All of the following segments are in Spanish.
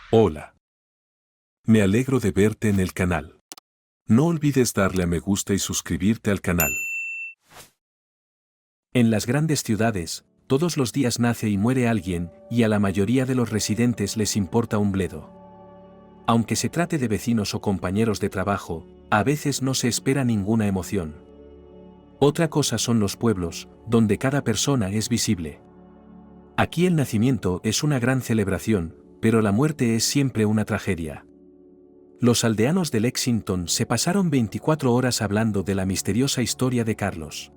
Hola. Me alegro de verte en el canal. No olvides darle a me gusta y suscribirte al canal. En las grandes ciudades, todos los días nace y muere alguien, y a la mayoría de los residentes les importa un bledo. Aunque se trate de vecinos o compañeros de trabajo, a veces no se espera ninguna emoción. Otra cosa son los pueblos, donde cada persona es visible. Aquí el nacimiento es una gran celebración, pero la muerte es siempre una tragedia. Los aldeanos de Lexington se pasaron 24 horas hablando de la misteriosa historia de Carlos.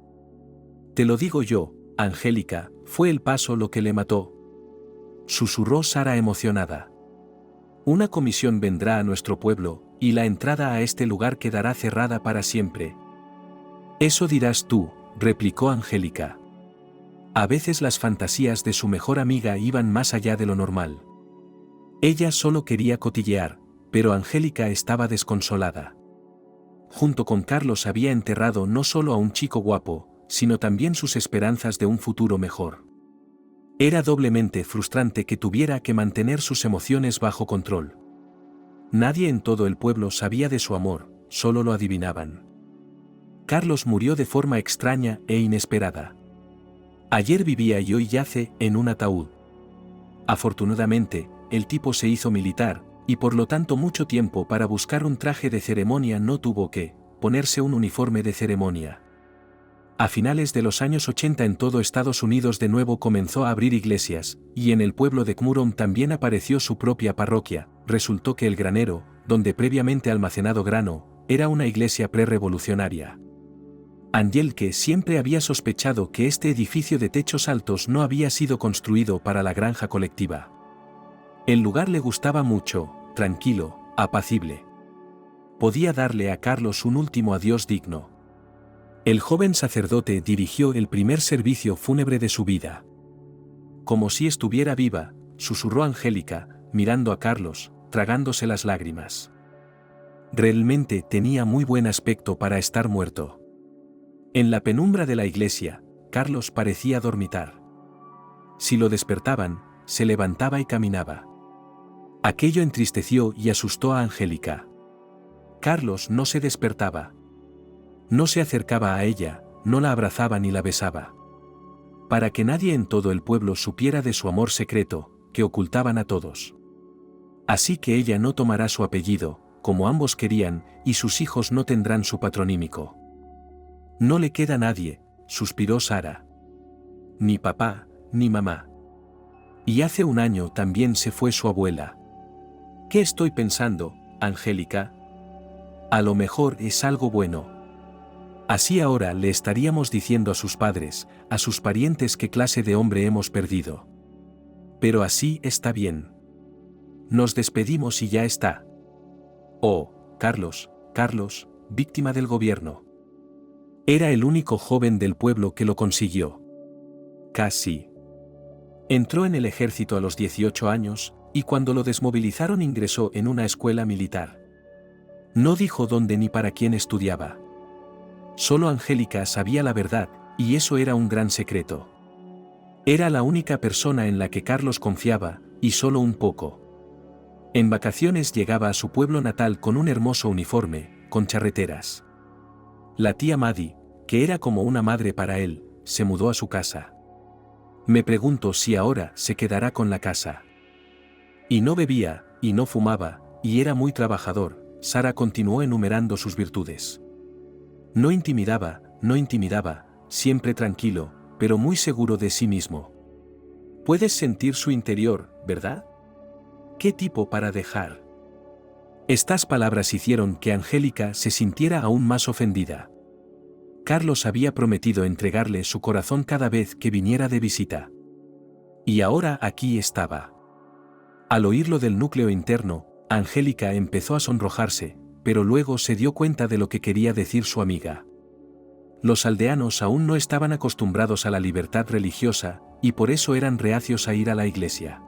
Te lo digo yo, Angélica, fue el paso lo que le mató. Susurró Sara emocionada. Una comisión vendrá a nuestro pueblo, y la entrada a este lugar quedará cerrada para siempre. Eso dirás tú, replicó Angélica. A veces las fantasías de su mejor amiga iban más allá de lo normal. Ella solo quería cotillear, pero Angélica estaba desconsolada. Junto con Carlos había enterrado no solo a un chico guapo, sino también sus esperanzas de un futuro mejor. Era doblemente frustrante que tuviera que mantener sus emociones bajo control. Nadie en todo el pueblo sabía de su amor, solo lo adivinaban. Carlos murió de forma extraña e inesperada. Ayer vivía y hoy yace en un ataúd. Afortunadamente, el tipo se hizo militar, y por lo tanto mucho tiempo para buscar un traje de ceremonia no tuvo que ponerse un uniforme de ceremonia. A finales de los años 80 en todo Estados Unidos de nuevo comenzó a abrir iglesias, y en el pueblo de Cmuron también apareció su propia parroquia. Resultó que el granero, donde previamente almacenado grano, era una iglesia prerevolucionaria. Angelique siempre había sospechado que este edificio de techos altos no había sido construido para la granja colectiva. El lugar le gustaba mucho, tranquilo, apacible. Podía darle a Carlos un último adiós digno. El joven sacerdote dirigió el primer servicio fúnebre de su vida. Como si estuviera viva, susurró Angélica, mirando a Carlos, tragándose las lágrimas. Realmente tenía muy buen aspecto para estar muerto. En la penumbra de la iglesia, Carlos parecía dormitar. Si lo despertaban, se levantaba y caminaba. Aquello entristeció y asustó a Angélica. Carlos no se despertaba. No se acercaba a ella, no la abrazaba ni la besaba. Para que nadie en todo el pueblo supiera de su amor secreto, que ocultaban a todos. Así que ella no tomará su apellido, como ambos querían, y sus hijos no tendrán su patronímico. No le queda nadie, suspiró Sara. Ni papá, ni mamá. Y hace un año también se fue su abuela. ¿Qué estoy pensando, Angélica? A lo mejor es algo bueno. Así ahora le estaríamos diciendo a sus padres, a sus parientes qué clase de hombre hemos perdido. Pero así está bien. Nos despedimos y ya está. Oh, Carlos, víctima del gobierno. Era el único joven del pueblo que lo consiguió. Casi. Entró en el ejército a los 18 años, y cuando lo desmovilizaron ingresó en una escuela militar. No dijo dónde ni para quién estudiaba. Solo Angélica sabía la verdad, y eso era un gran secreto. Era la única persona en la que Carlos confiaba, y solo un poco. En vacaciones llegaba a su pueblo natal con un hermoso uniforme, con charreteras. La tía Maddie, que era como una madre para él, se mudó a su casa. Me pregunto si ahora se quedará con la casa. Y no bebía, y no fumaba, y era muy trabajador. Sara continuó enumerando sus virtudes. No intimidaba, siempre tranquilo, pero muy seguro de sí mismo. Puedes sentir su interior, ¿verdad? ¿Qué tipo para dejar? Estas palabras hicieron que Angélica se sintiera aún más ofendida. Carlos había prometido entregarle su corazón cada vez que viniera de visita. Y ahora aquí estaba. Al oírlo del núcleo interno, Angélica empezó a sonrojarse, pero luego se dio cuenta de lo que quería decir su amiga. Los aldeanos aún no estaban acostumbrados a la libertad religiosa, y por eso eran reacios a ir a la iglesia.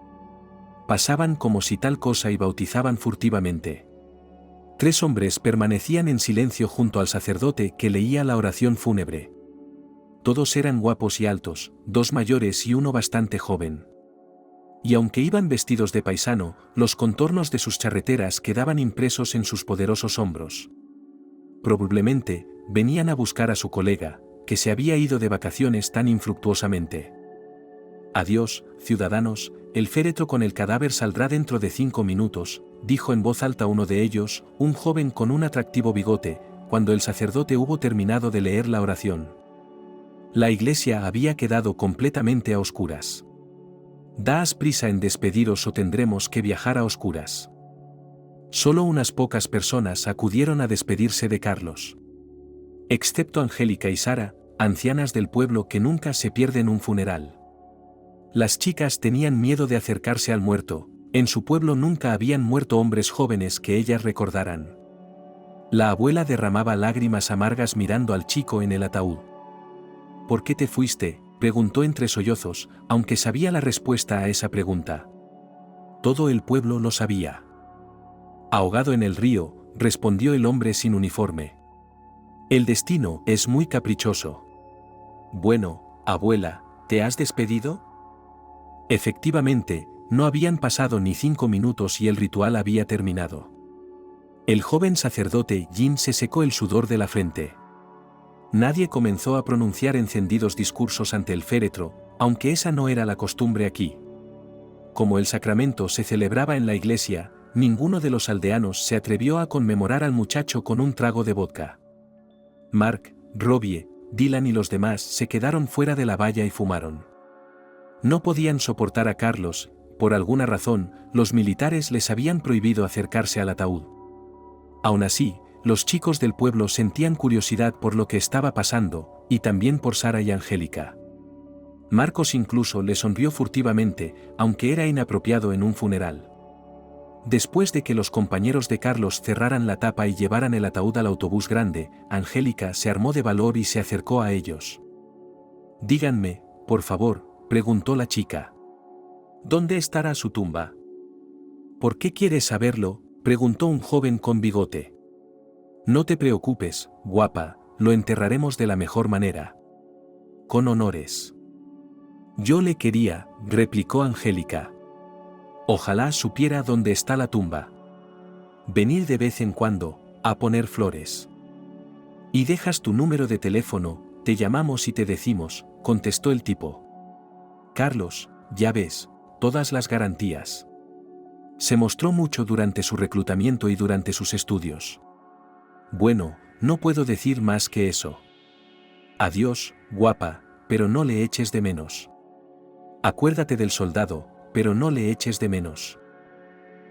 Pasaban como si tal cosa y bautizaban furtivamente. 3 hombres permanecían en silencio junto al sacerdote que leía la oración fúnebre. Todos eran guapos y altos, 2 mayores y uno bastante joven. Y aunque iban vestidos de paisano, los contornos de sus charreteras quedaban impresos en sus poderosos hombros. Probablemente, venían a buscar a su colega, que se había ido de vacaciones tan infructuosamente. «Adiós, ciudadanos, el féretro con el cadáver saldrá dentro de 5 minutos», dijo en voz alta uno de ellos, un joven con un atractivo bigote, cuando el sacerdote hubo terminado de leer la oración. La iglesia había quedado completamente a oscuras. «Daos prisa en despediros o tendremos que viajar a oscuras». Solo unas pocas personas acudieron a despedirse de Carlos. Excepto Angélica y Sara, ancianas del pueblo que nunca se pierden un funeral. Las chicas tenían miedo de acercarse al muerto, en su pueblo nunca habían muerto hombres jóvenes que ellas recordaran. La abuela derramaba lágrimas amargas mirando al chico en el ataúd. «¿Por qué te fuiste?», preguntó entre sollozos, aunque sabía la respuesta a esa pregunta. Todo el pueblo lo sabía. «Ahogado en el río», respondió el hombre sin uniforme. «El destino es muy caprichoso». «Bueno, abuela, ¿te has despedido?». Efectivamente, no habían pasado ni 5 minutos y el ritual había terminado. El joven sacerdote Jin se secó el sudor de la frente. Nadie comenzó a pronunciar encendidos discursos ante el féretro, aunque esa no era la costumbre aquí. Como el sacramento se celebraba en la iglesia, ninguno de los aldeanos se atrevió a conmemorar al muchacho con un trago de vodka. Mark, Robbie, Dylan y los demás se quedaron fuera de la valla y fumaron. No podían soportar a Carlos, por alguna razón, los militares les habían prohibido acercarse al ataúd. Aún así, los chicos del pueblo sentían curiosidad por lo que estaba pasando, y también por Sara y Angélica. Marcos incluso le sonrió furtivamente, aunque era inapropiado en un funeral. Después de que los compañeros de Carlos cerraran la tapa y llevaran el ataúd al autobús grande, Angélica se armó de valor y se acercó a ellos. «Díganme, por favor», preguntó la chica. «¿Dónde estará su tumba?». «¿Por qué quieres saberlo?», preguntó un joven con bigote. «No te preocupes, guapa, lo enterraremos de la mejor manera. Con honores». «Yo le quería», replicó Angélica. «Ojalá supiera dónde está la tumba. Venir de vez en cuando, a poner flores». «Y dejas tu número de teléfono, te llamamos y te decimos», contestó el tipo. «Carlos, ya ves, todas las garantías». Se mostró mucho durante su reclutamiento y durante sus estudios. «Bueno, no puedo decir más que eso. Adiós, guapa, pero no le eches de menos. Acuérdate del soldado, pero no le eches de menos».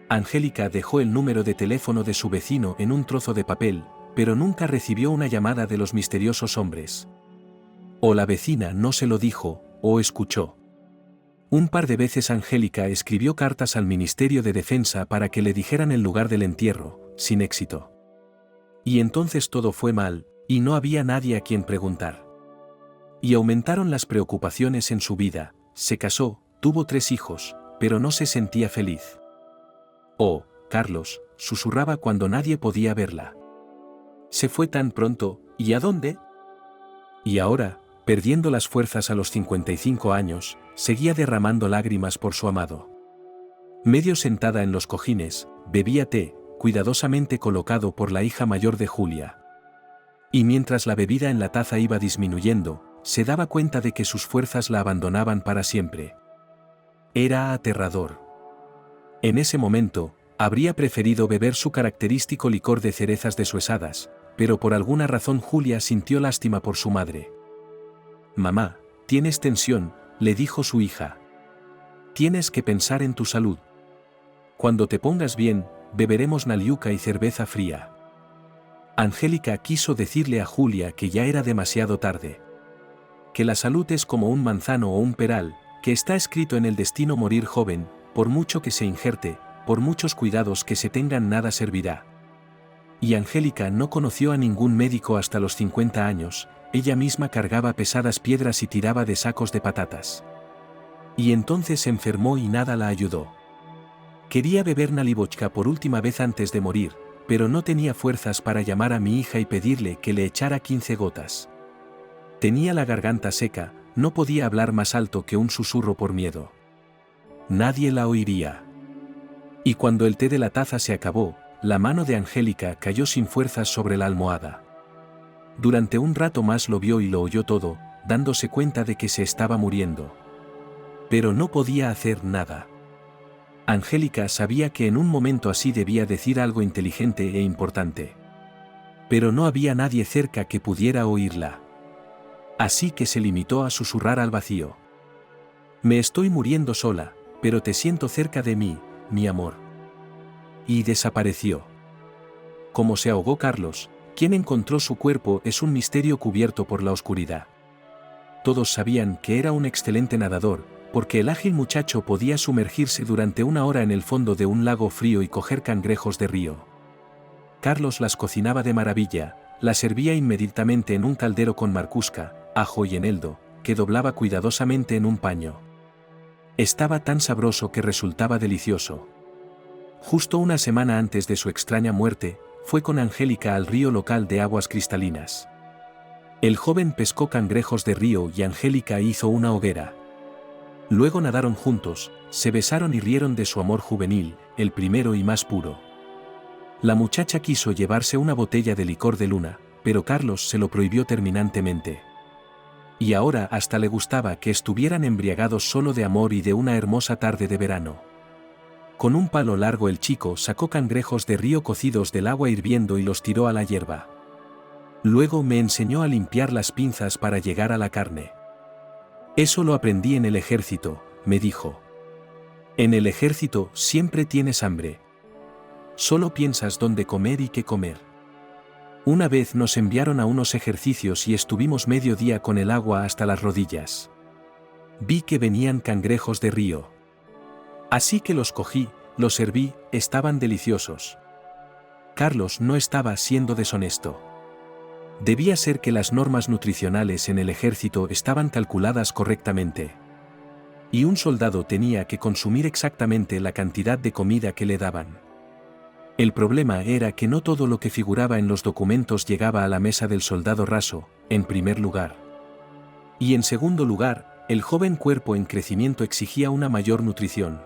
Angélica dejó el número de teléfono de su vecino en un trozo de papel, pero nunca recibió una llamada de los misteriosos hombres. O la vecina no se lo dijo, o escuchó. Un par de veces Angélica escribió cartas al Ministerio de Defensa para que le dijeran el lugar del entierro, sin éxito. Y entonces todo fue mal, y no había nadie a quien preguntar. Y aumentaron las preocupaciones en su vida, se casó, tuvo 3 hijos, pero no se sentía feliz. «Oh, Carlos», susurraba cuando nadie podía verla. «Se fue tan pronto, ¿y a dónde?». Y ahora, perdiendo las fuerzas a los 55 años, seguía derramando lágrimas por su amado. Medio sentada en los cojines, bebía té, cuidadosamente colocado por la hija mayor de Julia. Y mientras la bebida en la taza iba disminuyendo, se daba cuenta de que sus fuerzas la abandonaban para siempre. Era aterrador. En ese momento, habría preferido beber su característico licor de cerezas deshuesadas, pero por alguna razón Julia sintió lástima por su madre. «Mamá, tienes tensión», le dijo su hija. «Tienes que pensar en tu salud. Cuando te pongas bien, beberemos naliuca y cerveza fría». Angélica quiso decirle a Julia que ya era demasiado tarde. Que la salud es como un manzano o un peral, que está escrito en el destino morir joven, por mucho que se injerte, por muchos cuidados que se tengan nada servirá. Y Angélica no conoció a ningún médico hasta los 50 años, ella misma cargaba pesadas piedras y tiraba de sacos de patatas. Y entonces se enfermó y nada la ayudó. Quería beber nalivochka por última vez antes de morir, pero no tenía fuerzas para llamar a mi hija y pedirle que le echara 15 gotas. Tenía la garganta seca, no podía hablar más alto que un susurro por miedo. Nadie la oiría. Y cuando el té de la taza se acabó, la mano de Angélica cayó sin fuerzas sobre la almohada. Durante un rato más lo vio y lo oyó todo, dándose cuenta de que se estaba muriendo. Pero no podía hacer nada. Angélica sabía que en un momento así debía decir algo inteligente e importante. Pero no había nadie cerca que pudiera oírla. Así que se limitó a susurrar al vacío. Me estoy muriendo sola, pero te siento cerca de mí, mi amor. Y desapareció. Como se ahogó Carlos, quien encontró su cuerpo es un misterio cubierto por la oscuridad. Todos sabían que era un excelente nadador, porque el ágil muchacho podía sumergirse durante 1 hora en el fondo de un lago frío y coger cangrejos de río. Carlos las cocinaba de maravilla, las servía inmediatamente en un caldero con marcusca, ajo y eneldo, que doblaba cuidadosamente en un paño. Estaba tan sabroso que resultaba delicioso. Justo una semana antes de su extraña muerte, fue con Angélica al río local de aguas cristalinas. El joven pescó cangrejos de río y Angélica hizo una hoguera. Luego nadaron juntos, se besaron y rieron de su amor juvenil, el primero y más puro. La muchacha quiso llevarse una botella de licor de luna, pero Carlos se lo prohibió terminantemente. Y ahora hasta le gustaba que estuvieran embriagados solo de amor y de una hermosa tarde de verano. Con un palo largo el chico sacó cangrejos de río cocidos del agua hirviendo y los tiró a la hierba. Luego me enseñó a limpiar las pinzas para llegar a la carne. Eso lo aprendí en el ejército, me dijo. En el ejército siempre tienes hambre. Solo piensas dónde comer y qué comer. Una vez nos enviaron a unos ejercicios y estuvimos medio día con el agua hasta las rodillas. Vi que venían cangrejos de río. Así que los cogí, los serví, estaban deliciosos. Carlos no estaba siendo deshonesto. Debía ser que las normas nutricionales en el ejército estaban calculadas correctamente. Y un soldado tenía que consumir exactamente la cantidad de comida que le daban. El problema era que no todo lo que figuraba en los documentos llegaba a la mesa del soldado raso, en primer lugar. Y en segundo lugar, el joven cuerpo en crecimiento exigía una mayor nutrición.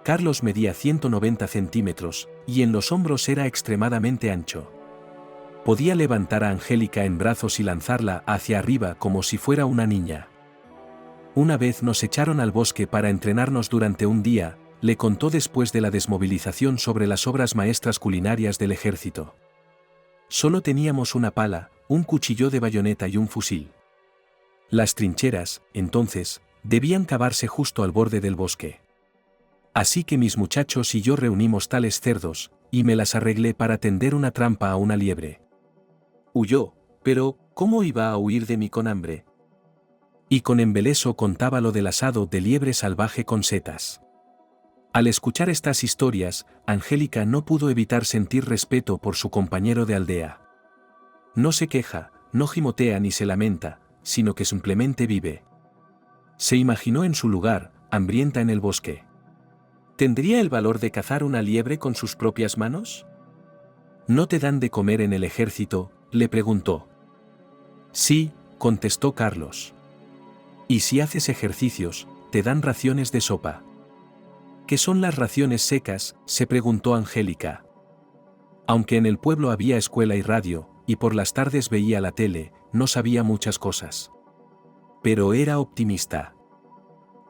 Carlos medía 190 centímetros, y en los hombros era extremadamente ancho. Podía levantar a Angélica en brazos y lanzarla hacia arriba como si fuera una niña. Una vez nos echaron al bosque para entrenarnos durante un día, le contó después de la desmovilización sobre las obras maestras culinarias del ejército. Solo teníamos una pala, un cuchillo de bayoneta y un fusil. Las trincheras, entonces, debían cavarse justo al borde del bosque. Así que mis muchachos y yo reunimos tales cerdos, y me las arreglé para tender una trampa a una liebre. Huyó, pero ¿cómo iba a huir de mí con hambre? Y con embeleso contaba lo del asado de liebre salvaje con setas. Al escuchar estas historias, Angélica no pudo evitar sentir respeto por su compañero de aldea. No se queja, no gimotea ni se lamenta, sino que simplemente vive. Se imaginó en su lugar, hambrienta en el bosque. ¿Tendría el valor de cazar una liebre con sus propias manos? ¿No te dan de comer en el ejército?, le preguntó. Sí, contestó Carlos. Y si haces ejercicios, te dan raciones de sopa. ¿Qué son las raciones secas?, se preguntó Angélica. Aunque en el pueblo había escuela y radio, y por las tardes veía la tele, no sabía muchas cosas. Pero era optimista.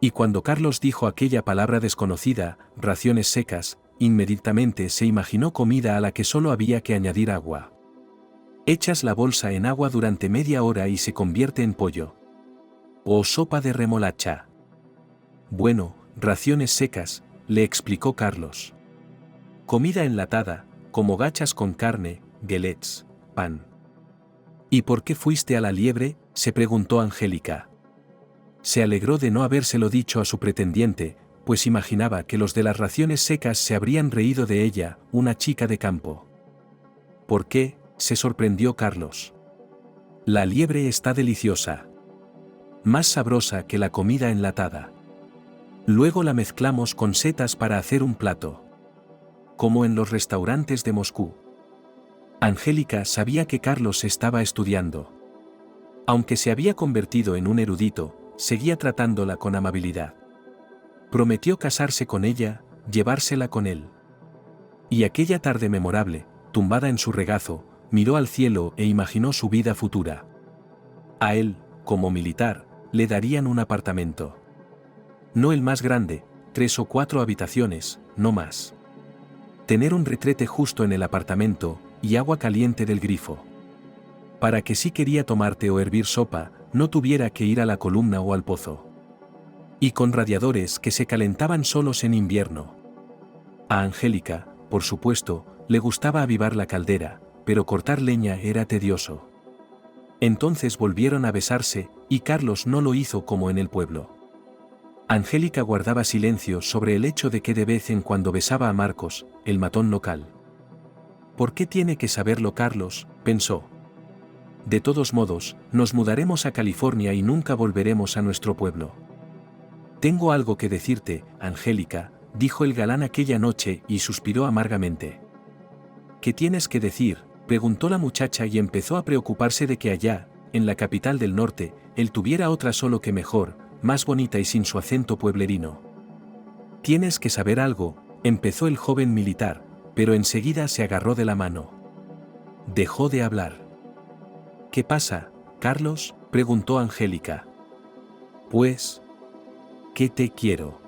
Y cuando Carlos dijo aquella palabra desconocida, raciones secas, inmediatamente se imaginó comida a la que solo había que añadir agua. Echas la bolsa en agua durante media hora y se convierte en pollo. O sopa de remolacha. Bueno, raciones secas, le explicó Carlos. Comida enlatada, como gachas con carne, galets, pan. ¿Y por qué fuiste a la liebre?, se preguntó Angélica. Se alegró de no habérselo dicho a su pretendiente, pues imaginaba que los de las raciones secas se habrían reído de ella, una chica de campo. ¿Por qué?, se sorprendió Carlos. La liebre está deliciosa. Más sabrosa que la comida enlatada. Luego la mezclamos con setas para hacer un plato. Como en los restaurantes de Moscú. Angélica sabía que Carlos estaba estudiando. Aunque se había convertido en un erudito, seguía tratándola con amabilidad. Prometió casarse con ella, llevársela con él. Y aquella tarde memorable, tumbada en su regazo, miró al cielo e imaginó su vida futura. A él, como militar, le darían un apartamento. No el más grande, 3 o 4 habitaciones, no más. Tener un retrete justo en el apartamento, y agua caliente del grifo. Para que si quería tomar té o hervir sopa, no tuviera que ir a la columna o al pozo. Y con radiadores que se calentaban solos en invierno. A Angélica, por supuesto, le gustaba avivar la caldera, pero cortar leña era tedioso. Entonces volvieron a besarse, y Carlos no lo hizo como en el pueblo. Angélica guardaba silencio sobre el hecho de que de vez en cuando besaba a Marcos, el matón local. ¿Por qué tiene que saberlo Carlos?, pensó. De todos modos, nos mudaremos a California y nunca volveremos a nuestro pueblo. Tengo algo que decirte, Angélica, dijo el galán aquella noche y suspiró amargamente. ¿Qué tienes que decir?, preguntó la muchacha y empezó a preocuparse de que allá, en la capital del norte, él tuviera otra solo que mejor, más bonita y sin su acento pueblerino. Tienes que saber algo, empezó el joven militar, pero enseguida se agarró de la mano. Dejó de hablar. ¿Qué pasa, Carlos?, preguntó Angélica. Pues, que te quiero.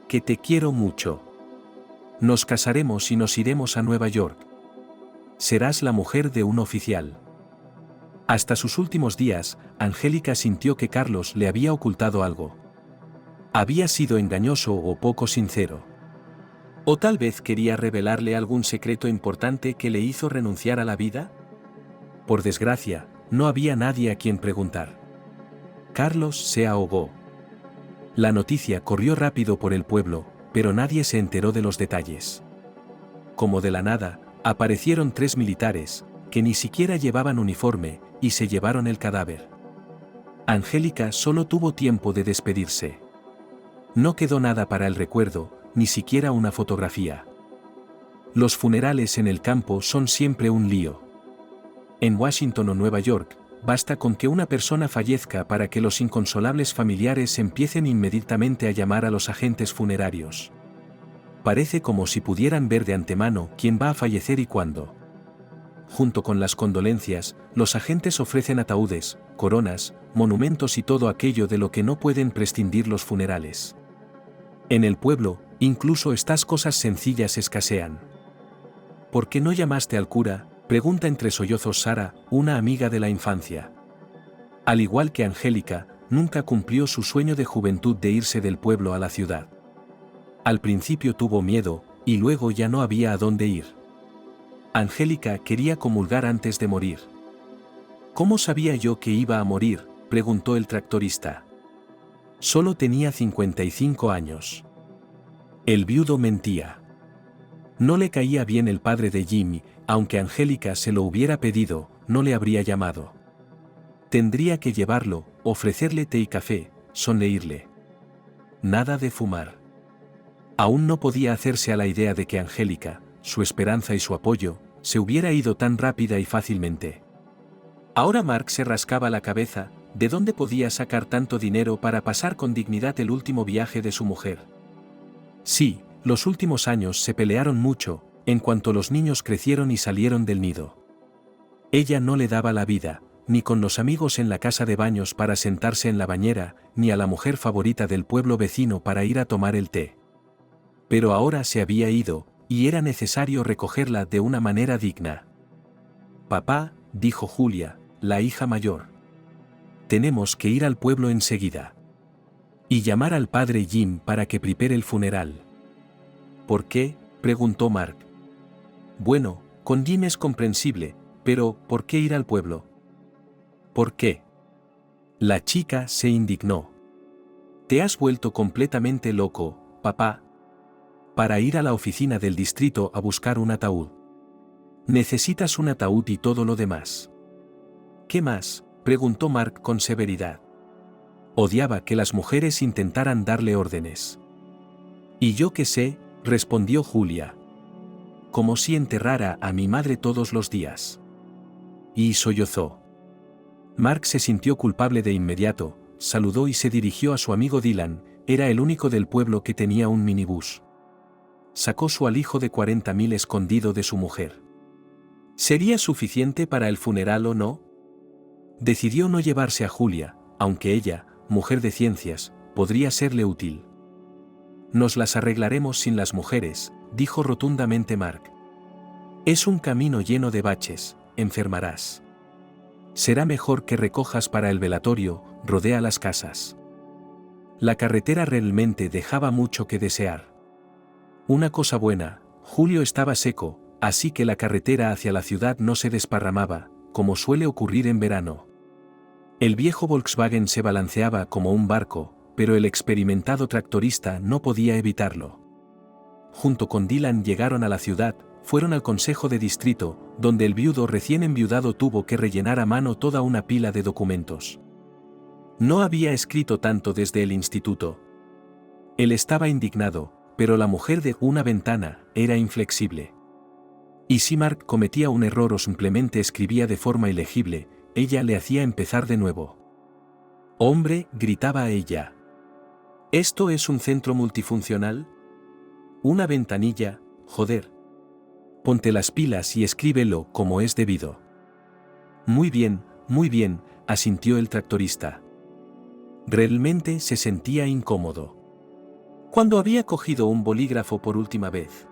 Que te quiero mucho. Nos casaremos y nos iremos a Nueva York. Serás la mujer de un oficial. Hasta sus últimos días, Angélica sintió que Carlos le había ocultado algo. Había sido engañoso o poco sincero. ¿O tal vez quería revelarle algún secreto importante que le hizo renunciar a la vida? Por desgracia, no había nadie a quien preguntar. Carlos se ahogó. La noticia corrió rápido por el pueblo, pero nadie se enteró de los detalles. Como de la nada, aparecieron 3 militares, que ni siquiera llevaban uniforme, y se llevaron el cadáver. Angélica solo tuvo tiempo de despedirse. No quedó nada para el recuerdo, ni siquiera una fotografía. Los funerales en el campo son siempre un lío. En Washington o Nueva York, basta con que una persona fallezca para que los inconsolables familiares empiecen inmediatamente a llamar a los agentes funerarios. Parece como si pudieran ver de antemano quién va a fallecer y cuándo. Junto con las condolencias, los agentes ofrecen ataúdes, coronas, monumentos y todo aquello de lo que no pueden prescindir los funerales. En el pueblo, incluso estas cosas sencillas escasean. ¿Por qué no llamaste al cura?, pregunta entre sollozos Sara, una amiga de la infancia. Al igual que Angélica, nunca cumplió su sueño de juventud de irse del pueblo a la ciudad. Al principio tuvo miedo, y luego ya no había a dónde ir. Angélica quería comulgar antes de morir. ¿Cómo sabía yo que iba a morir?, preguntó el tractorista. Solo tenía 55 años. El viudo mentía. No le caía bien el padre de Jimmy, aunque Angélica se lo hubiera pedido, no le habría llamado. Tendría que llevarlo, ofrecerle té y café, sonreírle. Nada de fumar. Aún no podía hacerse a la idea de que Angélica, su esperanza y su apoyo, se hubiera ido tan rápida y fácilmente. Ahora Mark se rascaba la cabeza, ¿de dónde podía sacar tanto dinero para pasar con dignidad el último viaje de su mujer? Sí, los últimos años se pelearon mucho, en cuanto los niños crecieron y salieron del nido. Ella no le daba la vida, ni con los amigos en la casa de baños para sentarse en la bañera, ni a la mujer favorita del pueblo vecino para ir a tomar el té. Pero ahora se había ido, y era necesario recogerla de una manera digna. Papá, dijo Julia, la hija mayor. Tenemos que ir al pueblo enseguida. Y llamar al padre Jim para que prepare el funeral. ¿Por qué?, preguntó Mark. Bueno, con Jim es comprensible, pero ¿por qué ir al pueblo? ¿Por qué? La chica se indignó. Te has vuelto completamente loco, papá. Para ir a la oficina del distrito a buscar un ataúd. Necesitas un ataúd y todo lo demás. ¿Qué más?, preguntó Mark con severidad. Odiaba que las mujeres intentaran darle órdenes. ¿Y yo qué sé?, respondió Julia. Como si enterrara a mi madre todos los días. Y sollozó. Mark se sintió culpable de inmediato, saludó y se dirigió a su amigo Dylan, era el único del pueblo que tenía un minibús. Sacó su alijo de 40.000 escondido de su mujer. ¿Sería suficiente para el funeral o no? Decidió no llevarse a Julia, aunque ella, mujer de ciencias, podría serle útil. Nos las arreglaremos sin las mujeres, dijo rotundamente Mark. Es un camino lleno de baches, enfermarás. Será mejor que recojas para el velatorio, rodea las casas. La carretera realmente dejaba mucho que desear. Una cosa buena, julio estaba seco, así que la carretera hacia la ciudad no se desparramaba, como suele ocurrir en verano. El viejo Volkswagen se balanceaba como un barco, pero el experimentado tractorista no podía evitarlo. Junto con Dylan llegaron a la ciudad, fueron al consejo de distrito, donde el viudo recién enviudado tuvo que rellenar a mano toda una pila de documentos. No había escrito tanto desde el instituto. Él estaba indignado, pero la mujer de una ventana era inflexible. Y si Mark cometía un error o simplemente escribía de forma ilegible, ella le hacía empezar de nuevo. «Hombre», gritaba ella. «¿Esto es un centro multifuncional? Una ventanilla, joder. Ponte las pilas y escríbelo como es debido». muy bien», asintió el tractorista. Realmente se sentía incómodo. ¿Cuándo había cogido un bolígrafo por última vez?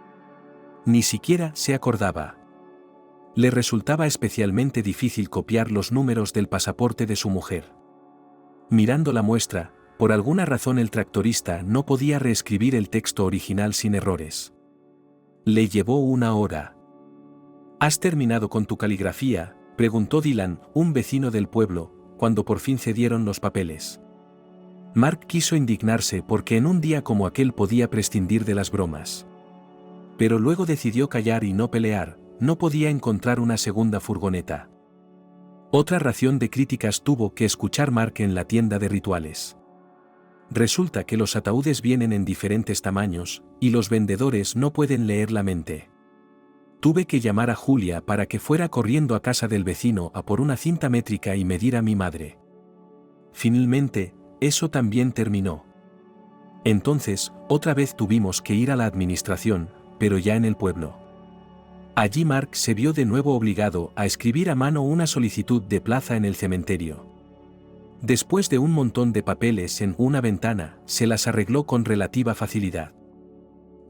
Ni siquiera se acordaba. Le resultaba especialmente difícil copiar los números del pasaporte de su mujer. Mirando la muestra, por alguna razón el tractorista no podía reescribir el texto original sin errores. Le llevó 1 hora. ¿Has terminado con tu caligrafía?, preguntó Dylan, un vecino del pueblo, cuando por fin cedieron los papeles. Mark quiso indignarse porque en un día como aquel podía prescindir de las bromas. Pero luego decidió callar y no pelear, no podía encontrar una segunda furgoneta. Otra ración de críticas tuvo que escuchar Mark en la tienda de rituales. Resulta que los ataúdes vienen en diferentes tamaños, y los vendedores no pueden leer la mente. Tuve que llamar a Julia para que fuera corriendo a casa del vecino a por una cinta métrica y medir a mi madre. Finalmente, eso también terminó. Entonces, otra vez tuvimos que ir a la administración, pero ya en el pueblo. Allí Mark se vio de nuevo obligado a escribir a mano una solicitud de plaza en el cementerio. Después de un montón de papeles en una ventana, se las arregló con relativa facilidad.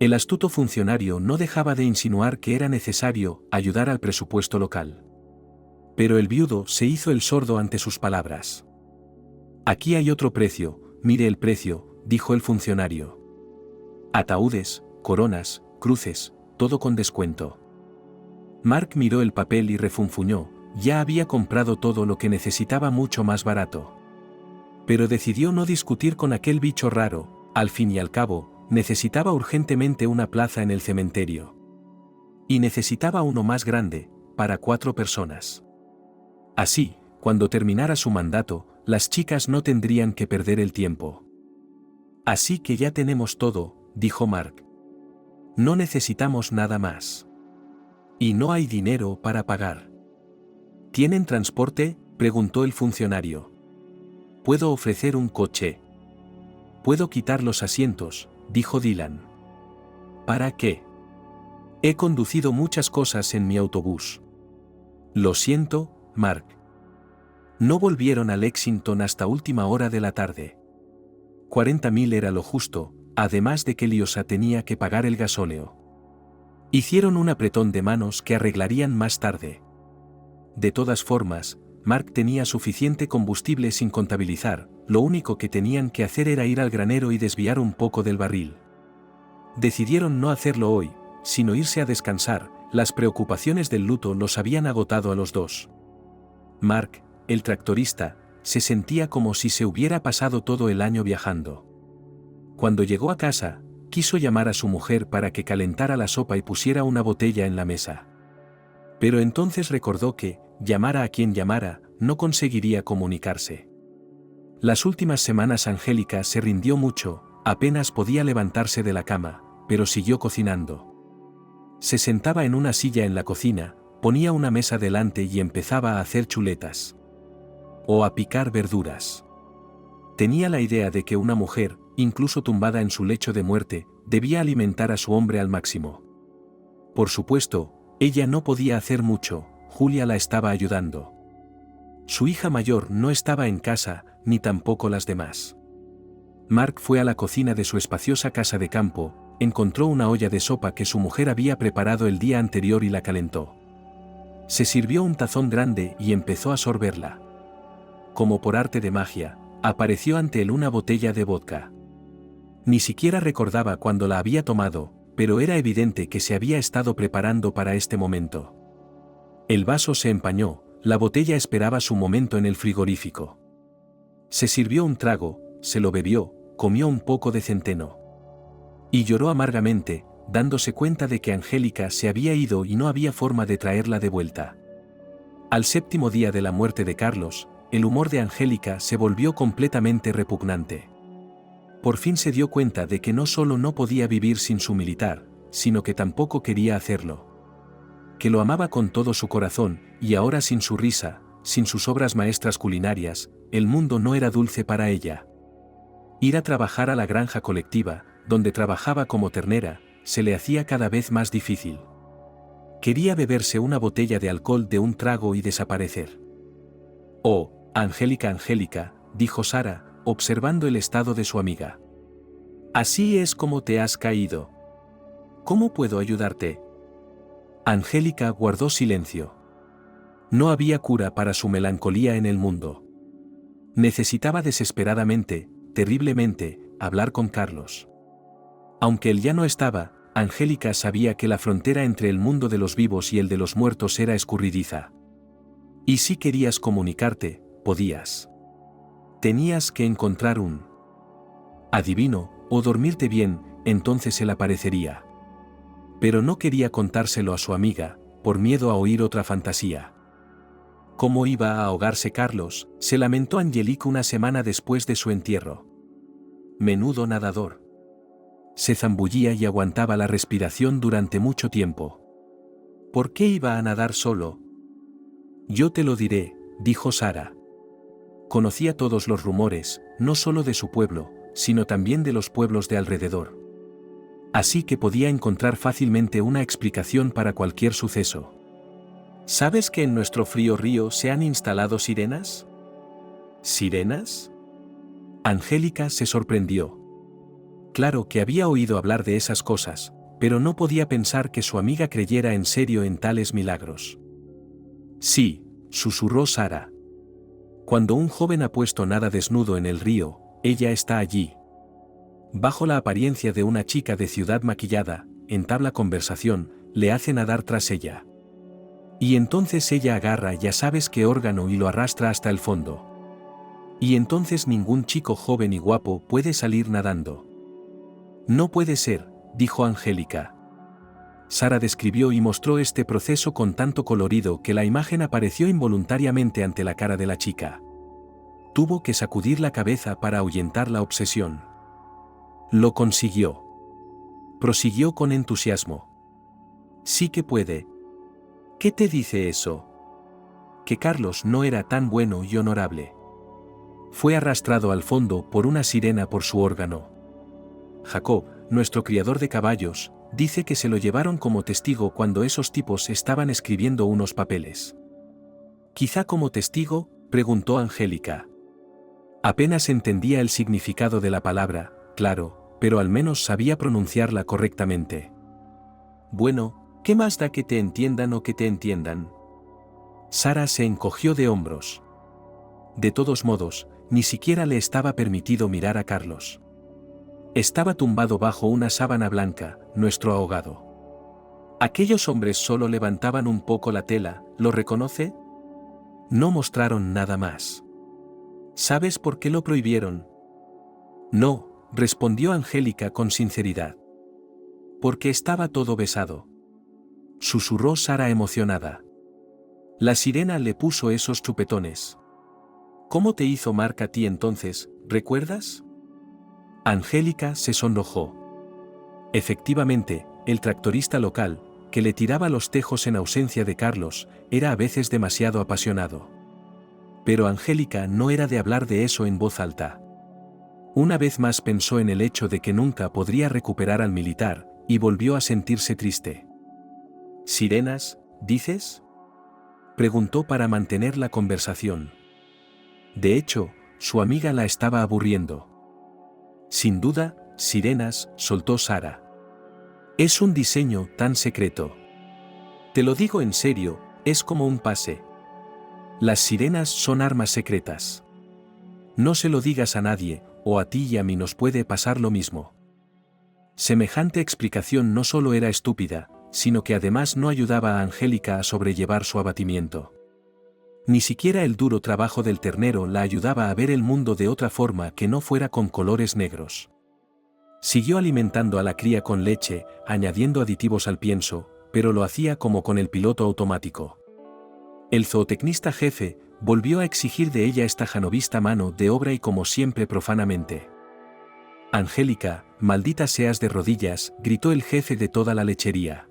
El astuto funcionario no dejaba de insinuar que era necesario ayudar al presupuesto local. Pero el viudo se hizo el sordo ante sus palabras. «Aquí hay otro precio, mire el precio», dijo el funcionario. «Ataúdes, coronas, cruces, todo con descuento». Mark miró el papel y refunfuñó, ya había comprado todo lo que necesitaba mucho más barato. Pero decidió no discutir con aquel bicho raro, al fin y al cabo, necesitaba urgentemente una plaza en el cementerio. Y necesitaba uno más grande, para 4 personas. Así, cuando terminara su mandato, las chicas no tendrían que perder el tiempo. «Así que ya tenemos todo», dijo Mark. «No necesitamos nada más. Y no hay dinero para pagar». «¿Tienen transporte?», preguntó el funcionario. «Puedo ofrecer un coche». «Puedo quitar los asientos», dijo Dylan. «¿Para qué? He conducido muchas cosas en mi autobús». «Lo siento, Mark». No volvieron a Lexington hasta última hora de la tarde. 40.000 era lo justo, además de que Liosa tenía que pagar el gasóleo. Hicieron un apretón de manos que arreglarían más tarde. De todas formas, Mark tenía suficiente combustible sin contabilizar, lo único que tenían que hacer era ir al granero y desviar un poco del barril. Decidieron no hacerlo hoy, sino irse a descansar, las preocupaciones del luto los habían agotado a los dos. Mark, el tractorista, se sentía como si se hubiera pasado todo el año viajando. Cuando llegó a casa, quiso llamar a su mujer para que calentara la sopa y pusiera una botella en la mesa. Pero entonces recordó que, llamara a quien llamara, no conseguiría comunicarse. Las últimas semanas Angélica se rindió mucho, apenas podía levantarse de la cama, pero siguió cocinando. Se sentaba en una silla en la cocina, ponía una mesa delante y empezaba a hacer chuletas. O a picar verduras. Tenía la idea de que una mujer, incluso tumbada en su lecho de muerte, debía alimentar a su hombre al máximo. Por supuesto, ella no podía hacer mucho, Julia la estaba ayudando. Su hija mayor no estaba en casa, ni tampoco las demás. Mark fue a la cocina de su espaciosa casa de campo, encontró una olla de sopa que su mujer había preparado el día anterior y la calentó. Se sirvió un tazón grande y empezó a sorberla. Como por arte de magia, apareció ante él una botella de vodka. Ni siquiera recordaba cuándo la había tomado, pero era evidente que se había estado preparando para este momento. El vaso se empañó, la botella esperaba su momento en el frigorífico. Se sirvió un trago, se lo bebió, comió un poco de centeno. Y lloró amargamente, dándose cuenta de que Angélica se había ido y no había forma de traerla de vuelta. Al séptimo día de la muerte de Carlos, el humor de Angélica se volvió completamente repugnante. Por fin se dio cuenta de que no solo no podía vivir sin su militar, sino que tampoco quería hacerlo. Que lo amaba con todo su corazón, y ahora sin su risa, sin sus obras maestras culinarias, el mundo no era dulce para ella. Ir a trabajar a la granja colectiva, donde trabajaba como ternera, se le hacía cada vez más difícil. Quería beberse una botella de alcohol de un trago y desaparecer. «Oh, Angélica, Angélica», dijo Sara, observando el estado de su amiga. «Así es como te has caído. ¿Cómo puedo ayudarte?» Angélica guardó silencio. No había cura para su melancolía en el mundo. Necesitaba desesperadamente, terriblemente, hablar con Carlos. Aunque él ya no estaba, Angélica sabía que la frontera entre el mundo de los vivos y el de los muertos era escurridiza. Y si querías comunicarte, podías. Tenías que encontrar un adivino, o dormirte bien, entonces él aparecería. Pero no quería contárselo a su amiga, por miedo a oír otra fantasía. ¿Cómo iba a ahogarse Carlos?, se lamentó Angélica una semana después de su entierro. Menudo nadador. Se zambullía y aguantaba la respiración durante mucho tiempo. ¿Por qué iba a nadar solo? Yo te lo diré, dijo Sara. Conocía todos los rumores, no solo de su pueblo, sino también de los pueblos de alrededor. Así que podía encontrar fácilmente una explicación para cualquier suceso. ¿Sabes que en nuestro frío río se han instalado sirenas? ¿Sirenas? Angélica se sorprendió. Claro que había oído hablar de esas cosas, pero no podía pensar que su amiga creyera en serio en tales milagros. Sí, susurró Sara. Cuando un joven ha puesto nada desnudo en el río, ella está allí. Bajo la apariencia de una chica de ciudad maquillada, entabla conversación, le hace nadar tras ella. Y entonces ella agarra ya sabes qué órgano y lo arrastra hasta el fondo. Y entonces ningún chico joven y guapo puede salir nadando. No puede ser, dijo Angélica. Sara describió y mostró este proceso con tanto colorido que la imagen apareció involuntariamente ante la cara de la chica. Tuvo que sacudir la cabeza para ahuyentar la obsesión. Lo consiguió. Prosiguió con entusiasmo. Sí que puede. ¿Qué te dice eso? Que Carlos no era tan bueno y honorable. Fue arrastrado al fondo por una sirena por su órgano. Jacob, nuestro criador de caballos, dice que se lo llevaron como testigo cuando esos tipos estaban escribiendo unos papeles. ¿Quizá como testigo?, preguntó Angélica. Apenas entendía el significado de la palabra, claro, pero al menos sabía pronunciarla correctamente. Bueno, ¿qué más da que te entiendan o que te entiendan? Sara se encogió de hombros. De todos modos, ni siquiera le estaba permitido mirar a Carlos. Estaba tumbado bajo una sábana blanca, nuestro ahogado. Aquellos hombres solo levantaban un poco la tela, ¿lo reconoce? No mostraron nada más. ¿Sabes por qué lo prohibieron? No, respondió Angélica con sinceridad. Porque estaba todo besado. Susurró Sara emocionada. La sirena le puso esos chupetones. ¿Cómo te hizo Mark a ti entonces, recuerdas? Angélica se sonrojó. Efectivamente, el tractorista local, que le tiraba los tejos en ausencia de Carlos, era a veces demasiado apasionado. Pero Angélica no era de hablar de eso en voz alta. Una vez más pensó en el hecho de que nunca podría recuperar al militar, y volvió a sentirse triste. ¿Sirenas, dices?, preguntó para mantener la conversación. De hecho, su amiga la estaba aburriendo. Sin duda, sirenas, soltó Sara. Es un diseño tan secreto. Te lo digo en serio, es como un pase. Las sirenas son armas secretas. No se lo digas a nadie, o a ti y a mí nos puede pasar lo mismo. Semejante explicación no solo era estúpida, sino que además no ayudaba a Angélica a sobrellevar su abatimiento. Ni siquiera el duro trabajo del ternero la ayudaba a ver el mundo de otra forma que no fuera con colores negros. Siguió alimentando a la cría con leche, añadiendo aditivos al pienso, pero lo hacía como con el piloto automático. El zootecnista jefe volvió a exigir de ella esta janovista mano de obra y como siempre profanamente. Angélica, maldita seas de rodillas, gritó el jefe de toda la lechería.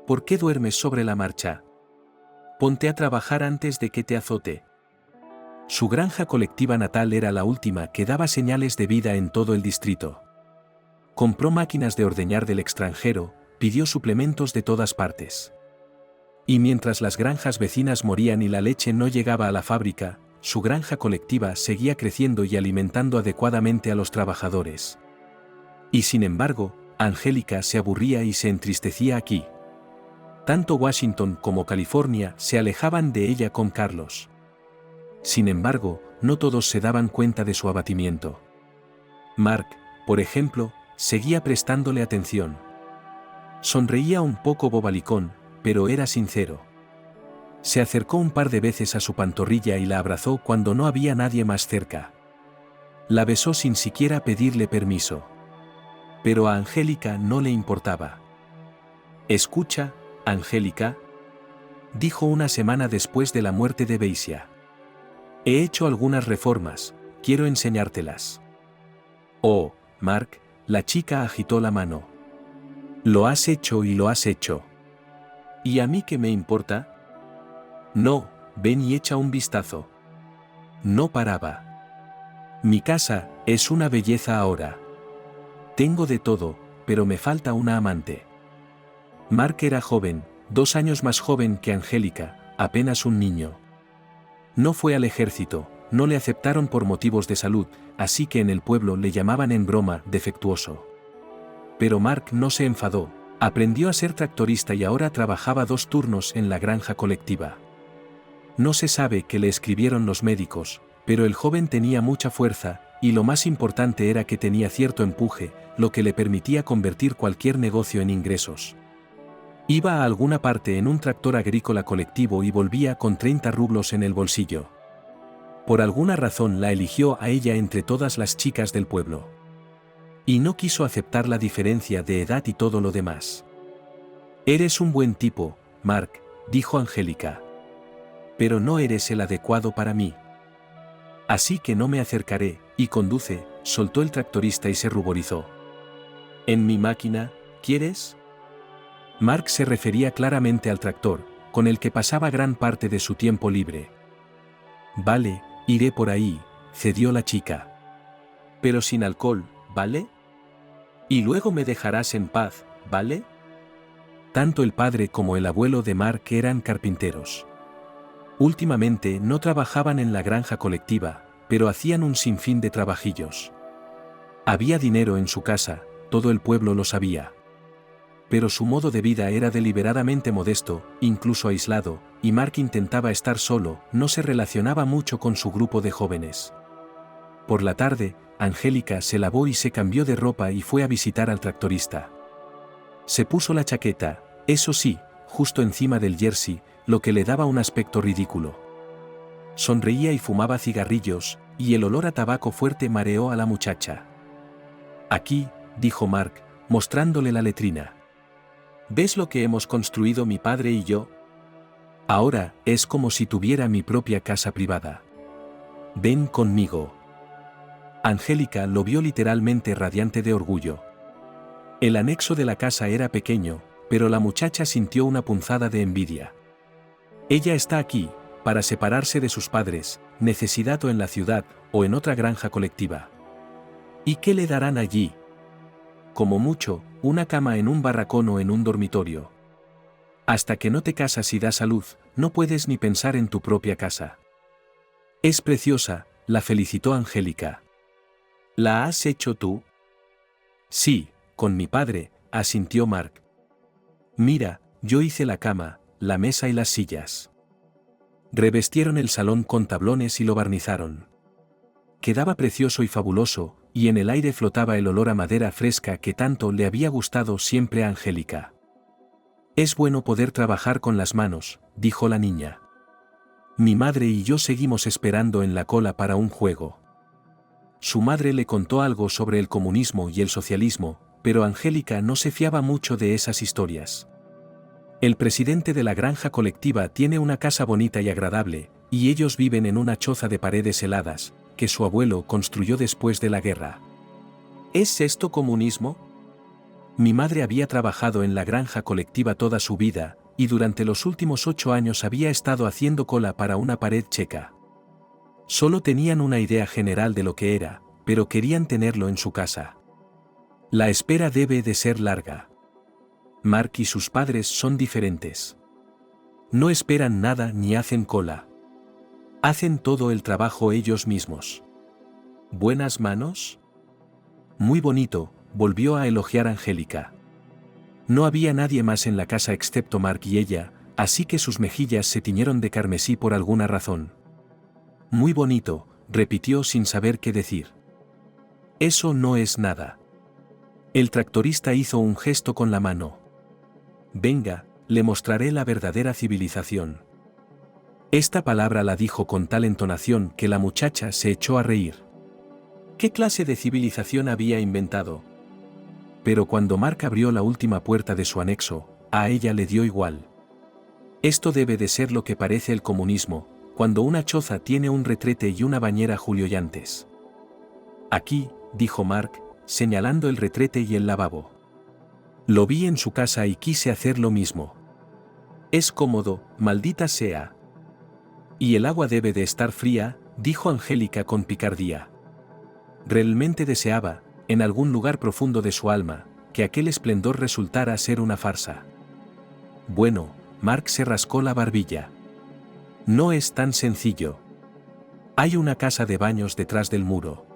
¿Por qué duermes sobre la marcha? Ponte a trabajar antes de que te azote. Su granja colectiva natal era la última que daba señales de vida en todo el distrito. Compró máquinas de ordeñar del extranjero, pidió suplementos de todas partes. Y mientras las granjas vecinas morían y la leche no llegaba a la fábrica, su granja colectiva seguía creciendo y alimentando adecuadamente a los trabajadores. Y sin embargo, Angélica se aburría y se entristecía aquí. Tanto Washington como California se alejaban de ella con Carlos. Sin embargo, no todos se daban cuenta de su abatimiento. Mark, por ejemplo, seguía prestándole atención. Sonreía un poco bobalicón, pero era sincero. Se acercó un par de veces a su pantorrilla y la abrazó cuando no había nadie más cerca. La besó sin siquiera pedirle permiso. Pero a Angélica no le importaba. «Escucha, Angélica», dijo una semana después de la muerte de Beisia. «He hecho algunas reformas, quiero enseñártelas». «Oh, Mark», la chica agitó la mano. «Lo has hecho y lo has hecho». «¿Y a mí qué me importa?» «No, ven y echa un vistazo». No paraba. «Mi casa es una belleza ahora. Tengo de todo, pero me falta una amante». Mark era joven, 2 años más joven que Angélica, apenas un niño. No fue al ejército, no le aceptaron por motivos de salud, así que en el pueblo le llamaban en broma defectuoso. Pero Mark no se enfadó, aprendió a ser tractorista y ahora trabajaba 2 turnos en la granja colectiva. No se sabe qué le escribieron los médicos, pero el joven tenía mucha fuerza, y lo más importante era que tenía cierto empuje, lo que le permitía convertir cualquier negocio en ingresos. Iba a alguna parte en un tractor agrícola colectivo y volvía con 30 rublos en el bolsillo. Por alguna razón la eligió a ella entre todas las chicas del pueblo. Y no quiso aceptar la diferencia de edad y todo lo demás. «Eres un buen tipo, Mark», dijo Angélica. «Pero no eres el adecuado para mí. Así que no me acercaré», y conduce, soltó el tractorista y se ruborizó. «¿En mi máquina, quieres?» Mark se refería claramente al tractor, con el que pasaba gran parte de su tiempo libre. «Vale, iré por ahí», cedió la chica. «Pero sin alcohol, ¿vale? Y luego me dejarás en paz, ¿vale?» Tanto el padre como el abuelo de Mark eran carpinteros. Últimamente no trabajaban en la granja colectiva, pero hacían un sinfín de trabajillos. Había dinero en su casa, todo el pueblo lo sabía. Pero su modo de vida era deliberadamente modesto, incluso aislado, y Mark intentaba estar solo, no se relacionaba mucho con su grupo de jóvenes. Por la tarde, Angélica se lavó y se cambió de ropa y fue a visitar al tractorista. Se puso la chaqueta, eso sí, justo encima del jersey, lo que le daba un aspecto ridículo. Sonreía y fumaba cigarrillos, y el olor a tabaco fuerte mareó a la muchacha. «Aquí», dijo Mark, mostrándole la letrina. «¿Ves lo que hemos construido mi padre y yo? Ahora es como si tuviera mi propia casa privada. Ven conmigo». Angélica lo vio literalmente radiante de orgullo. El anexo de la casa era pequeño, pero la muchacha sintió una punzada de envidia. Ella está aquí, para separarse de sus padres, necesidad o en la ciudad, o en otra granja colectiva. ¿Y qué le darán allí? Como mucho, una cama en un barracón o en un dormitorio. Hasta que no te casas y das a luz, no puedes ni pensar en tu propia casa. Es preciosa, la felicitó Angélica. ¿La has hecho tú? Sí, con mi padre, asintió Mark. Mira, yo hice la cama, la mesa y las sillas. Revestieron el salón con tablones y lo barnizaron. Quedaba precioso y fabuloso, y en el aire flotaba el olor a madera fresca que tanto le había gustado siempre a Angélica. Es bueno poder trabajar con las manos, dijo la niña. Mi madre y yo seguimos esperando en la cola para un juego. Su madre le contó algo sobre el comunismo y el socialismo, pero Angélica no se fiaba mucho de esas historias. El presidente de la granja colectiva tiene una casa bonita y agradable, y ellos viven en una choza de paredes heladas, que su abuelo construyó después de la guerra. ¿Es esto comunismo? Mi madre había trabajado en la granja colectiva toda su vida, y durante los últimos 8 años había estado haciendo cola para una pared checa. Solo tenían una idea general de lo que era, pero querían tenerlo en su casa. La espera debe de ser larga. Mark y sus padres son diferentes. No esperan nada ni hacen cola. Hacen todo el trabajo ellos mismos. ¿Buenas manos? Muy bonito, volvió a elogiar Angélica. No había nadie más en la casa excepto Mark y ella, así que sus mejillas se tiñeron de carmesí por alguna razón. Muy bonito, repitió sin saber qué decir. Eso no es nada. El tractorista hizo un gesto con la mano. Venga, le mostraré la verdadera civilización. Esta palabra la dijo con tal entonación que la muchacha se echó a reír. ¿Qué clase de civilización había inventado? Pero cuando Mark abrió la última puerta de su anexo, a ella le dio igual. Esto debe de ser lo que parece el comunismo, cuando una choza tiene un retrete y una bañera julioyantes. Aquí, dijo Mark, señalando el retrete y el lavabo. Lo vi en su casa y quise hacer lo mismo. Es cómodo, maldita sea. Y el agua debe de estar fría, dijo Angélica con picardía. Realmente deseaba, en algún lugar profundo de su alma, que aquel esplendor resultara ser una farsa. Bueno, Mark se rascó la barbilla. No es tan sencillo. Hay una casa de baños detrás del muro.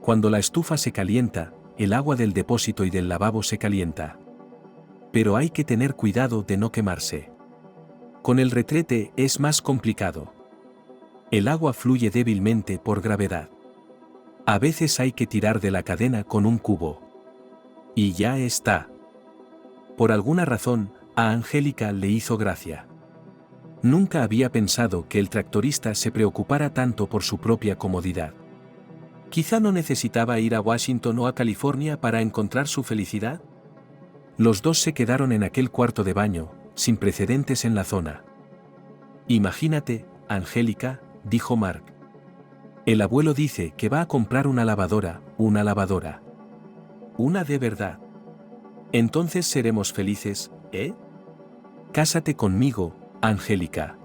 Cuando la estufa se calienta, el agua del depósito y del lavabo se calienta. Pero hay que tener cuidado de no quemarse. Con el retrete es más complicado. El agua fluye débilmente por gravedad. A veces hay que tirar de la cadena con un cubo. Y ya está. Por alguna razón, a Angélica le hizo gracia. Nunca había pensado que el tractorista se preocupara tanto por su propia comodidad. Quizá no necesitaba ir a Washington o a California para encontrar su felicidad. Los dos se quedaron en aquel cuarto de baño, sin precedentes en la zona. Imagínate, Angélica, dijo Mark. El abuelo dice que va a comprar una lavadora. Una de verdad. Entonces seremos felices, ¿eh? Cásate conmigo, Angélica.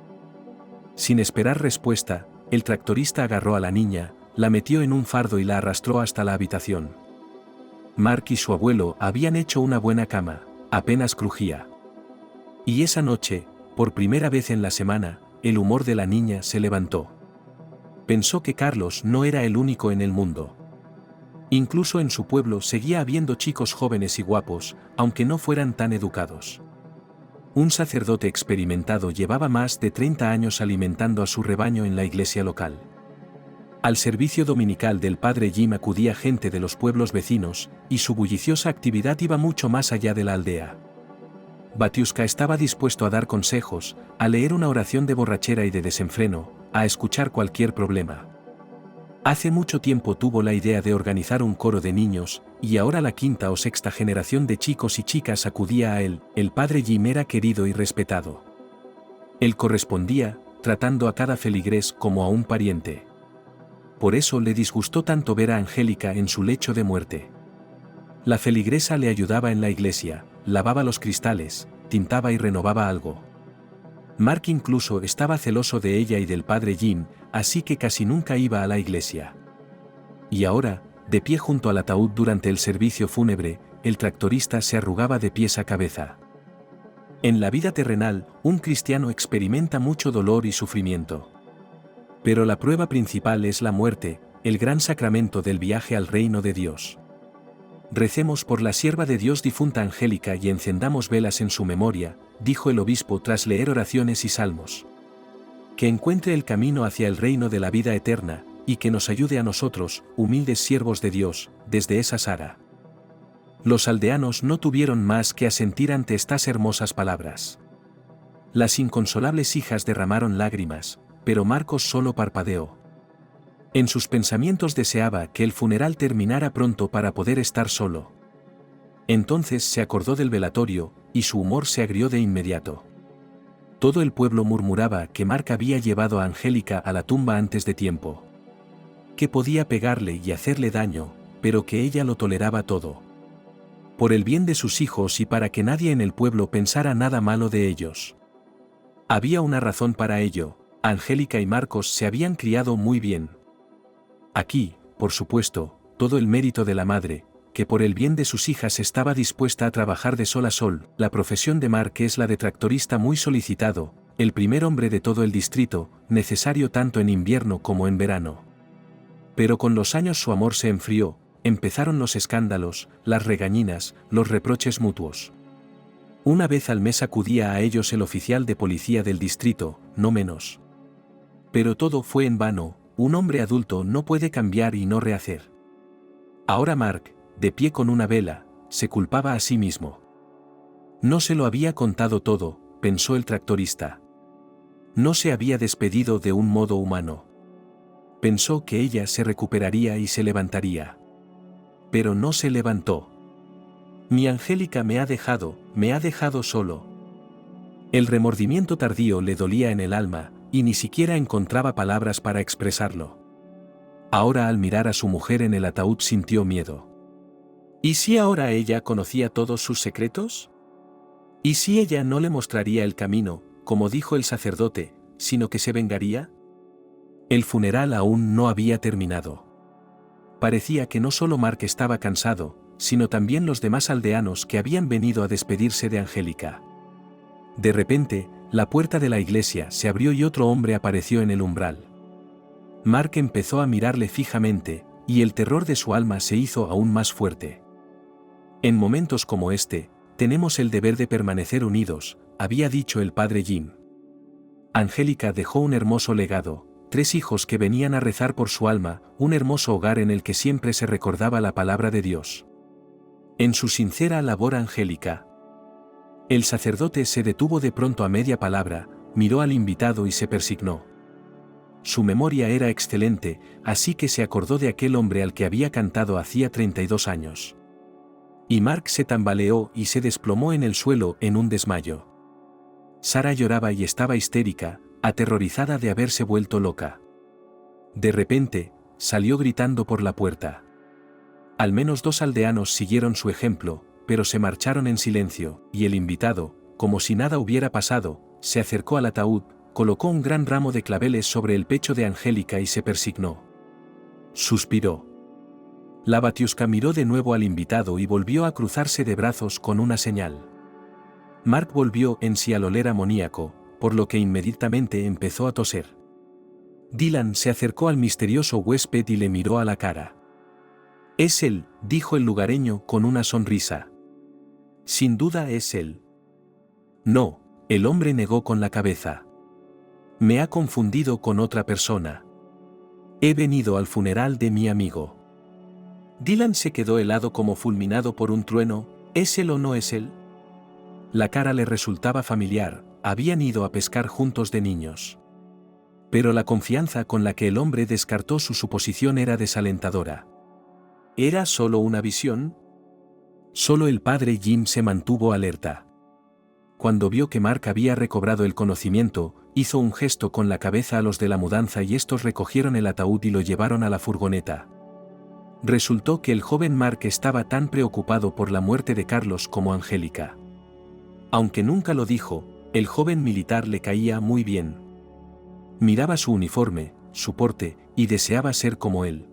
Sin esperar respuesta, el tractorista agarró a la niña, la metió en un fardo y la arrastró hasta la habitación. Mark y su abuelo habían hecho una buena cama, apenas crujía. Y esa noche, por primera vez en la semana, el humor de la niña se levantó. Pensó que Carlos no era el único en el mundo. Incluso en su pueblo seguía habiendo chicos jóvenes y guapos, aunque no fueran tan educados. Un sacerdote experimentado llevaba más de 30 años alimentando a su rebaño en la iglesia local. Al servicio dominical del padre Jim acudía gente de los pueblos vecinos, y su bulliciosa actividad iba mucho más allá de la aldea. Batiuska estaba dispuesto a dar consejos, a leer una oración de borrachera y de desenfreno, a escuchar cualquier problema. Hace mucho tiempo tuvo la idea de organizar un coro de niños, y ahora la quinta o sexta generación de chicos y chicas acudía a él. El padre Jim era querido y respetado. Él correspondía, tratando a cada feligrés como a un pariente. Por eso le disgustó tanto ver a Angélica en su lecho de muerte. La feligresa le ayudaba en la iglesia, lavaba los cristales, tintaba y renovaba algo. Mark incluso estaba celoso de ella y del padre Jim, así que casi nunca iba a la iglesia. Y ahora, De pie junto al ataúd durante el servicio fúnebre, el tractorista se arrugaba de pies a cabeza. En la vida terrenal, un cristiano experimenta mucho dolor y sufrimiento. Pero la prueba principal es la muerte, el gran sacramento del viaje al reino de Dios. Recemos por la sierva de Dios difunta Angélica y encendamos velas en su memoria, dijo el obispo tras leer oraciones y salmos. Que encuentre el camino hacia el reino de la vida eterna, y que nos ayude a nosotros, humildes siervos de Dios, desde esa sara. Los aldeanos no tuvieron más que asentir ante estas hermosas palabras. Las inconsolables hijas derramaron lágrimas, pero Marcos solo parpadeó. En sus pensamientos deseaba que el funeral terminara pronto para poder estar solo. Entonces se acordó del velatorio, y su humor se agrió de inmediato. Todo el pueblo murmuraba que Marc había llevado a Angélica a la tumba antes de tiempo. Que podía pegarle y hacerle daño, pero que ella lo toleraba todo. Por el bien de sus hijos y para que nadie en el pueblo pensara nada malo de ellos. Había una razón para ello: Angélica y Marcos se habían criado muy bien. Aquí, por supuesto, todo el mérito de la madre, que por el bien de sus hijas estaba dispuesta a trabajar de sol a sol. La profesión de Marc es la de tractorista muy solicitado, el primer hombre de todo el distrito, necesario tanto en invierno como en verano. Pero con los años su amor se enfrió, empezaron los escándalos, las regañinas, los reproches mutuos. Una vez al mes acudía a ellos el oficial de policía del distrito, no menos. Pero todo fue en vano. Un hombre adulto no puede cambiar y no rehacer. Ahora Marc, de pie con una vela, se culpaba a sí mismo. No se lo había contado todo, pensó el tractorista. No se había despedido de un modo humano. Pensó que ella se recuperaría y se levantaría. Pero no se levantó. Mi Angélica me ha dejado solo. El remordimiento tardío le dolía en el alma, y ni siquiera encontraba palabras para expresarlo. Ahora al mirar a su mujer en el ataúd sintió miedo. ¿Y si ahora ella conocía todos sus secretos? ¿Y si ella no le mostraría el camino, como dijo el sacerdote, sino que se vengaría? El funeral aún no había terminado. Parecía que no solo Marc estaba cansado, sino también los demás aldeanos que habían venido a despedirse de Angélica. De repente, la puerta de la iglesia se abrió y otro hombre apareció en el umbral. Marc empezó a mirarle fijamente, y el terror de su alma se hizo aún más fuerte. En momentos como este, tenemos el deber de permanecer unidos, había dicho el padre Jim. Angélica dejó un hermoso legado, 3 hijos que venían a rezar por su alma, un hermoso hogar en el que siempre se recordaba la palabra de Dios. En su sincera labor Angélica. El sacerdote se detuvo de pronto a media palabra, miró al invitado y se persignó. Su memoria era excelente, así que se acordó de aquel hombre al que había cantado hacía 32 años. Y Marc se tambaleó y se desplomó en el suelo en un desmayo. Sara lloraba y estaba histérica, aterrorizada de haberse vuelto loca. De repente, salió gritando por la puerta. Al menos 2 aldeanos siguieron su ejemplo, pero se marcharon en silencio, y el invitado, como si nada hubiera pasado, se acercó al ataúd, colocó un gran ramo de claveles sobre el pecho de Angélica y se persignó. Suspiró. La batiusca miró de nuevo al invitado y volvió a cruzarse de brazos con una señal. Marc volvió en sí al oler amoníaco, por lo que inmediatamente empezó a toser. Dylan se acercó al misterioso huésped y le miró a la cara. «Es él», dijo el lugareño con una sonrisa. «Sin duda es él». «No», el hombre negó con la cabeza. «Me ha confundido con otra persona. He venido al funeral de mi amigo». Dylan se quedó helado como fulminado por un trueno. ¿Es él o no es él? La cara le resultaba familiar, habían ido a pescar juntos de niños. Pero la confianza con la que el hombre descartó su suposición era desalentadora. ¿Era solo una visión? Solo el padre Jim se mantuvo alerta. Cuando vio que Marc había recobrado el conocimiento, hizo un gesto con la cabeza a los de la mudanza y estos recogieron el ataúd y lo llevaron a la furgoneta. Resultó que el joven Marc estaba tan preocupado por la muerte de Carlos como Angélica. Aunque nunca lo dijo, el joven militar le caía muy bien. Miraba su uniforme, su porte, y deseaba ser como él.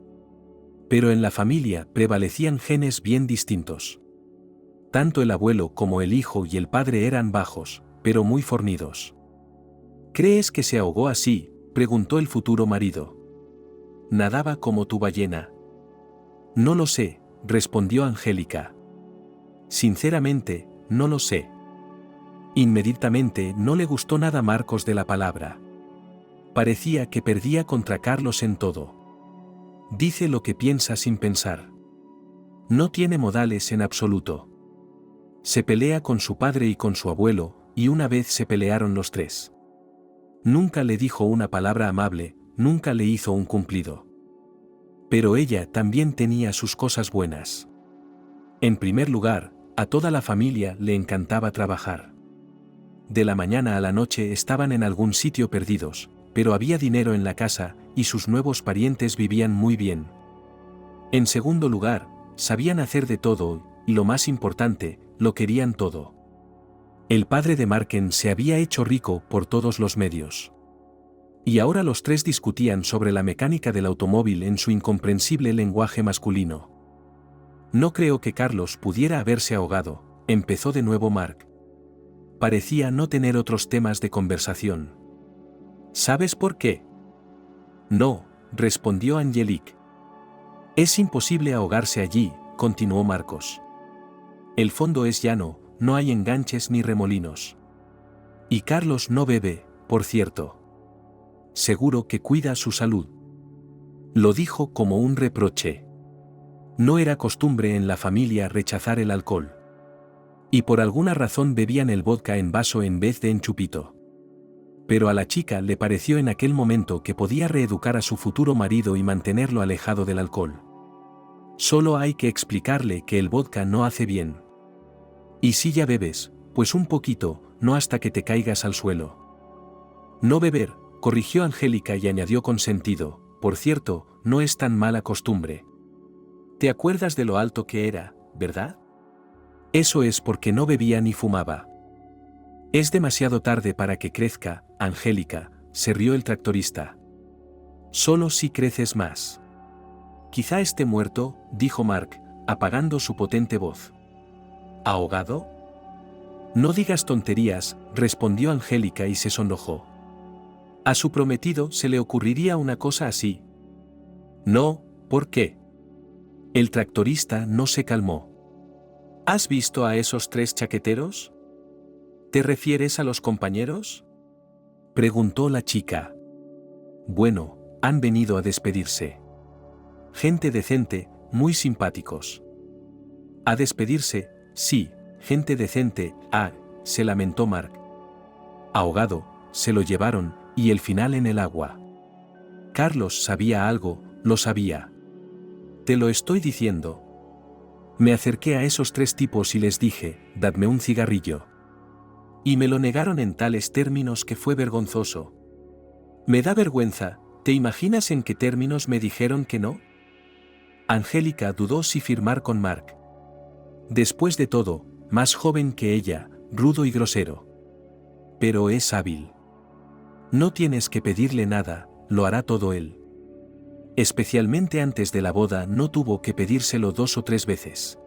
Pero en la familia prevalecían genes bien distintos. Tanto el abuelo como el hijo y el padre eran bajos, pero muy fornidos. ¿Crees que se ahogó así?, preguntó el futuro marido. Nadaba como tu ballena. No lo sé, respondió Angélica. Sinceramente, no lo sé. Inmediatamente no le gustó nada Marcos de la palabra. Parecía que perdía contra Carlos en todo. Dice lo que piensa sin pensar. No tiene modales en absoluto. Se pelea con su padre y con su abuelo, y una vez se pelearon los tres. Nunca le dijo una palabra amable, nunca le hizo un cumplido. Pero ella también tenía sus cosas buenas. En primer lugar, a toda la familia le encantaba trabajar. De la mañana a la noche estaban en algún sitio perdidos, pero había dinero en la casa, y sus nuevos parientes vivían muy bien. En segundo lugar, sabían hacer de todo, y lo más importante, lo querían todo. El padre de Marken se había hecho rico por todos los medios. Y ahora los tres discutían sobre la mecánica del automóvil en su incomprensible lenguaje masculino. No creo que Carlos pudiera haberse ahogado, empezó de nuevo Mark. Parecía no tener otros temas de conversación. ¿Sabes por qué? No, respondió Angelique. Es imposible ahogarse allí, continuó Marcos. El fondo es llano, no hay enganches ni remolinos. Y Carlos no bebe, por cierto. Seguro que cuida su salud. Lo dijo como un reproche. No era costumbre en la familia rechazar el alcohol. Y por alguna razón bebían el vodka en vaso en vez de en chupito. Pero a la chica le pareció en aquel momento que podía reeducar a su futuro marido y mantenerlo alejado del alcohol. Solo hay que explicarle que el vodka no hace bien. Y si ya bebes, pues un poquito, no hasta que te caigas al suelo. No beber, corrigió Angélica y añadió con sentido, por cierto, no es tan mala costumbre. ¿Te acuerdas de lo alto que era, verdad? Eso es porque no bebía ni fumaba. Es demasiado tarde para que crezca, Angélica, se rió el tractorista. Solo si creces más. Quizá esté muerto, dijo Mark, apagando su potente voz. ¿Ahogado? No digas tonterías, respondió Angélica y se sonrojó. A su prometido se le ocurriría una cosa así. No, ¿por qué? El tractorista no se calmó. ¿Has visto a esos tres chaqueteros? ¿Te refieres a los compañeros? Preguntó la chica. Bueno, han venido a despedirse. Gente decente, muy simpáticos. A despedirse, sí, gente decente, se lamentó Mark. Ahogado, se lo llevaron, y el final en el agua. Carlos sabía algo, lo sabía. Te lo estoy diciendo. Me acerqué a esos tres tipos y les dije, dadme un cigarrillo. Y me lo negaron en tales términos que fue vergonzoso. Me da vergüenza, ¿te imaginas en qué términos me dijeron que no? Angélica dudó si firmar con Mark. Después de todo, más joven que ella, rudo y grosero. Pero es hábil. No tienes que pedirle nada, lo hará todo él. Especialmente antes de la boda no tuvo que pedírselo 2 o 3 veces.